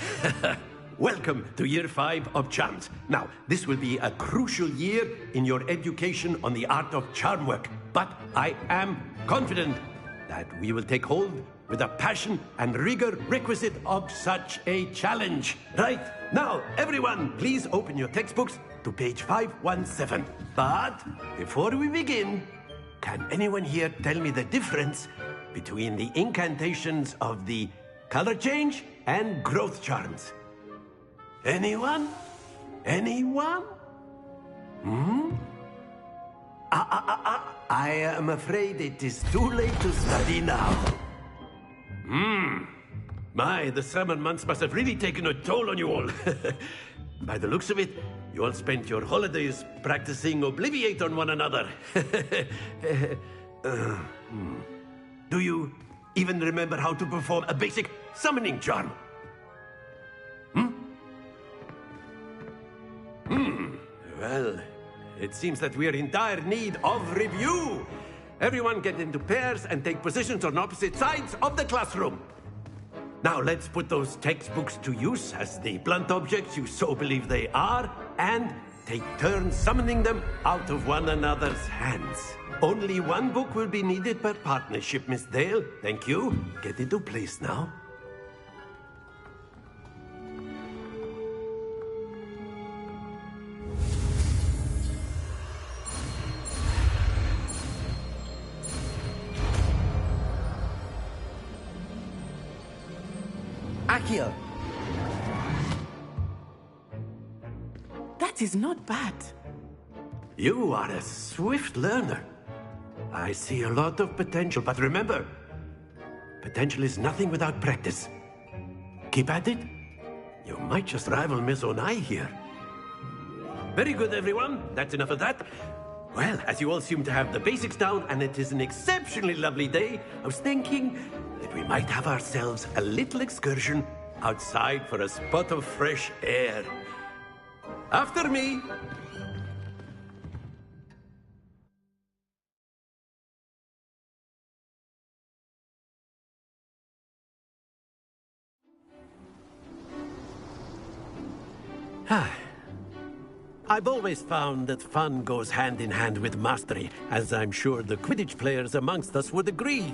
F: Welcome to Year 5 of Charms. Now, this will be a crucial year in your education on the art of charm work, but I am confident that we will take hold with the passion and rigor requisite of such a challenge. Right, now, everyone, please open your textbooks to page 517. But before we begin, can anyone here tell me the difference between the incantations of the color change and growth charms? Anyone? Anyone? I am afraid it is too late to study now. My, the summer months must have really taken a toll on you all. By the looks of it, you all spent your holidays practicing Obliviate on one another. Do you even remember how to perform a basic summoning charm? Well, it seems that we are in dire need of review. Everyone get into pairs and take positions on opposite sides of the classroom. Now let's put those textbooks to use as the blunt objects you so believe they are, and take turns summoning them out of one another's hands. Only one book will be needed per partnership, Miss Dale. Thank you. Get into place now.
R: Accio!
V: That is not bad.
F: You are a swift learner. I see a lot of potential, but remember, potential is nothing without practice. Keep at it. You might just rival Miss Onai here. Very good, everyone. That's enough of that. Well, as you all seem to have the basics down, and it is an exceptionally lovely day, I was thinking that we might have ourselves a little excursion outside for a spot of fresh air. After me. I've always found that fun goes hand in hand with mastery, as I'm sure the Quidditch players amongst us would agree,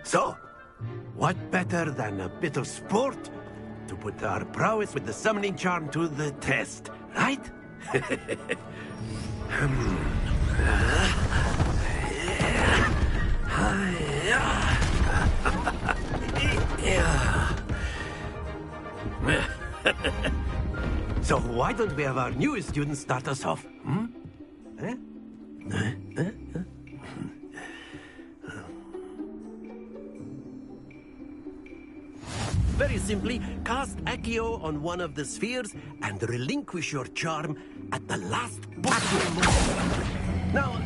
F: So, what better than a bit of sport to put our prowess with the summoning charm to the test, right? So why don't we have our newest student start us off? Very simply, cast Accio on one of the spheres and relinquish your charm at the last possible moment. Now,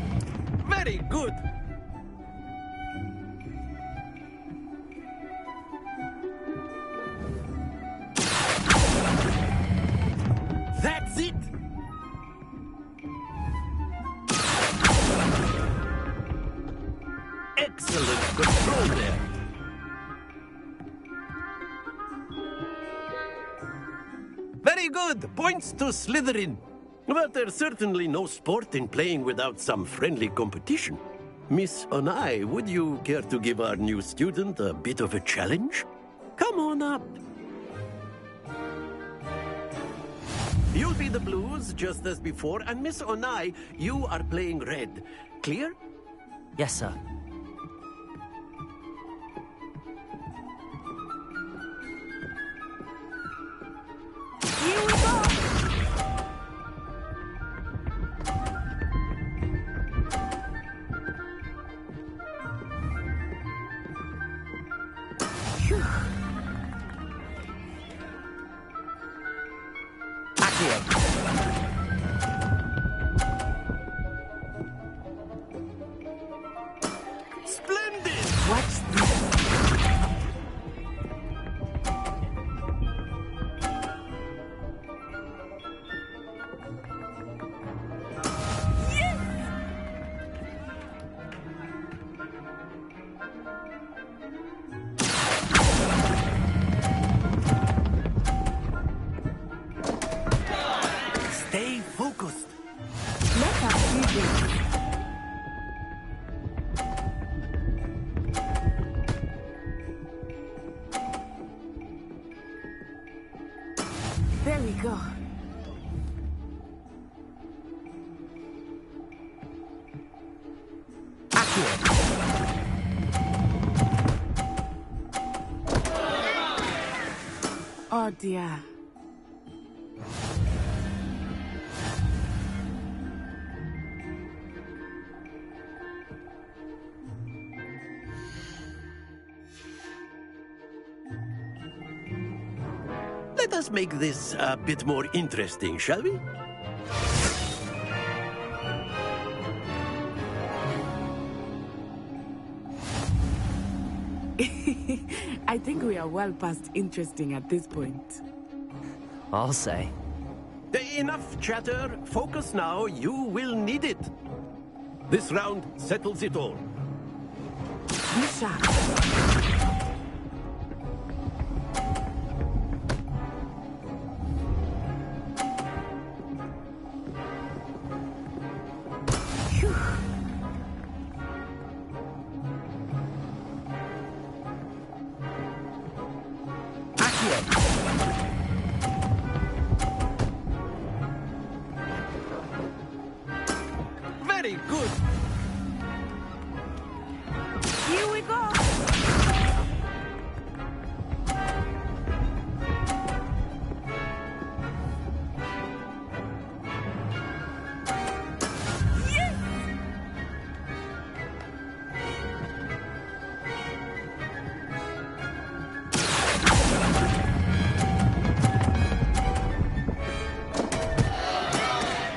F: very good. That's it! Excellent control there. Very good. Points to Slytherin. But there's certainly no sport in playing without some friendly competition. Miss Onai, would you care to give our new student a bit of a challenge? Come on up. You'll be the blues, just as before, and Miss Onai, you are playing red. Clear?
B: Yes, sir.
P: Here we go!
F: Splendid!
V: Watch this.
F: Stay focused.
V: Let us do this. There we go. Oh dear.
F: us make this a bit more interesting, shall we?
V: I think we are well past interesting at this point.
B: I'll say.
F: Enough chatter. Focus now. You will need it. This round settles it all.
V: Be sharp.
F: Very good.
V: Here we go.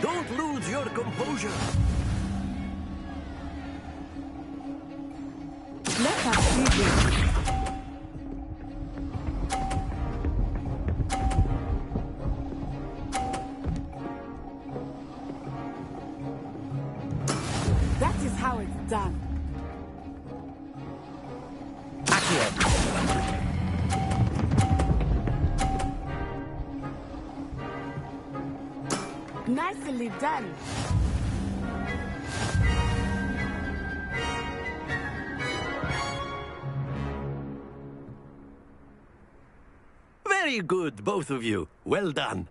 F: Don't lose your composure.
V: Let us see this. That is how it's done. Nicely done.
F: Very good, both of you. Well done.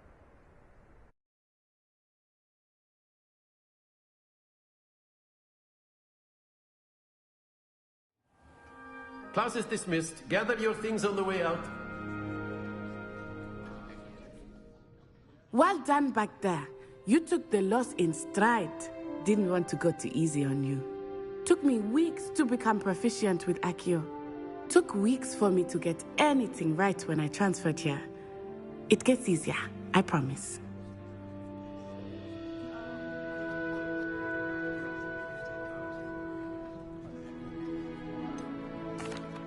F: Class is dismissed. Gather your things on the way out.
V: Well done back there. You took the loss in stride. Didn't want to go too easy on you. Took me weeks to become proficient with Accio. Took weeks for me to get anything right when I transferred here. It gets easier, I promise.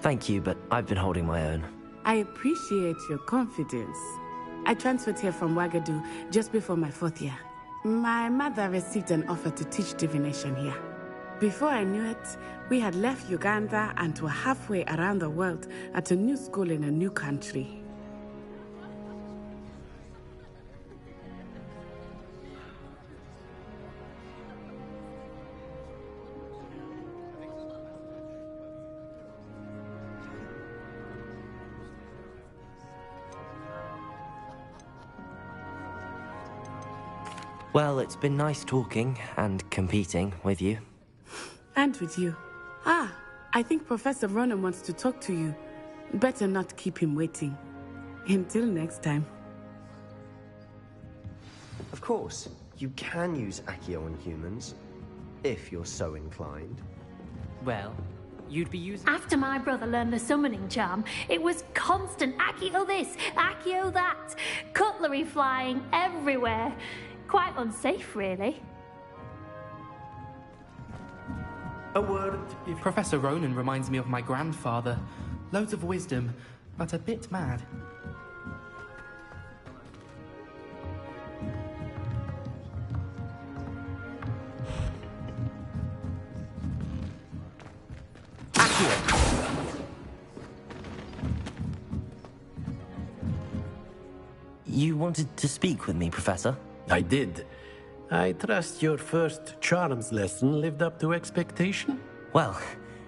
B: Thank you, but I've been holding my own.
V: I appreciate your confidence. I transferred here from Wagadu just before my 4th year. My mother received an offer to teach divination here. Before I knew it, we had left Uganda and were halfway around the world at a new school in a new country.
B: Well, it's been nice talking and competing with you.
V: And with you. Ah, I think Professor Ronan wants to talk to you. Better not keep him waiting. Until next time.
M: Of course, you can use Accio on humans, if you're so inclined.
L: Well, you'd be using...
J: After my brother learned the summoning charm, it was constant Accio this, Accio that. Cutlery flying everywhere. Quite unsafe, really.
U: A word. Professor Ronan reminds me of my grandfather. Loads of wisdom, but a bit mad.
B: You wanted to speak with me, Professor?
F: I did. I trust your first charms lesson lived up to expectation?
B: Well,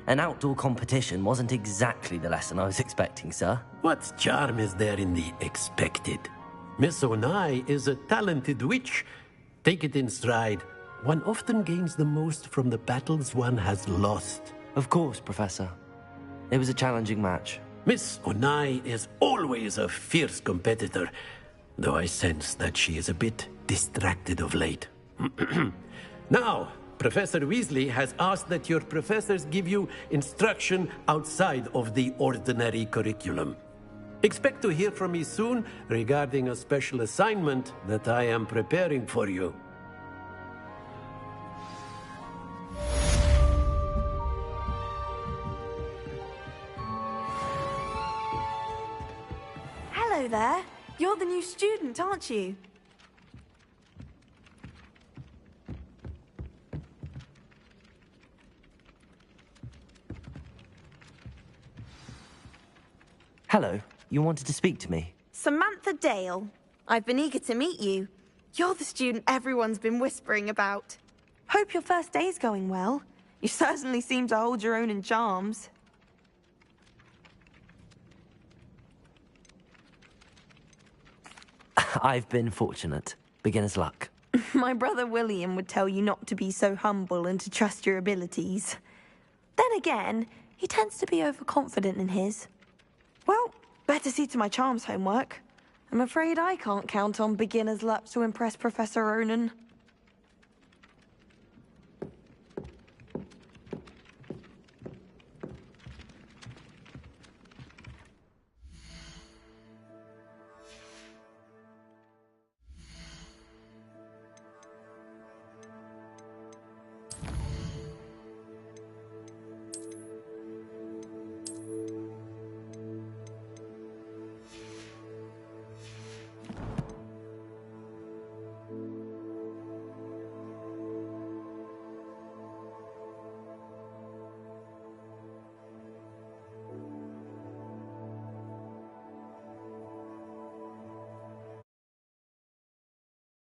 B: an outdoor competition wasn't exactly the lesson I was expecting, sir.
F: What charm is there in the expected? Miss Onai is a talented witch. Take it in stride. One often gains the most from the battles one has lost.
B: Of course, Professor. It was a challenging match.
F: Miss Onai is always a fierce competitor, though I sense that she is a bit distracted of late. Now, Professor Weasley has asked that your professors give you instruction outside of the ordinary curriculum. Expect to hear from me soon regarding a special assignment that I am preparing for you.
P: Hello there. You're the new student, aren't you?
B: Hello, you wanted to speak to me?
P: Samantha Dale. I've been eager to meet you. You're the student everyone's been whispering about. Hope your first day's going well. You certainly seem to hold your own in charms.
B: I've been fortunate. Beginner's luck.
P: My brother William would tell you not to be so humble and to trust your abilities. Then again, he tends to be overconfident in his. Well, better see to my charms homework. I'm afraid I can't count on beginner's luck to impress Professor Ronan.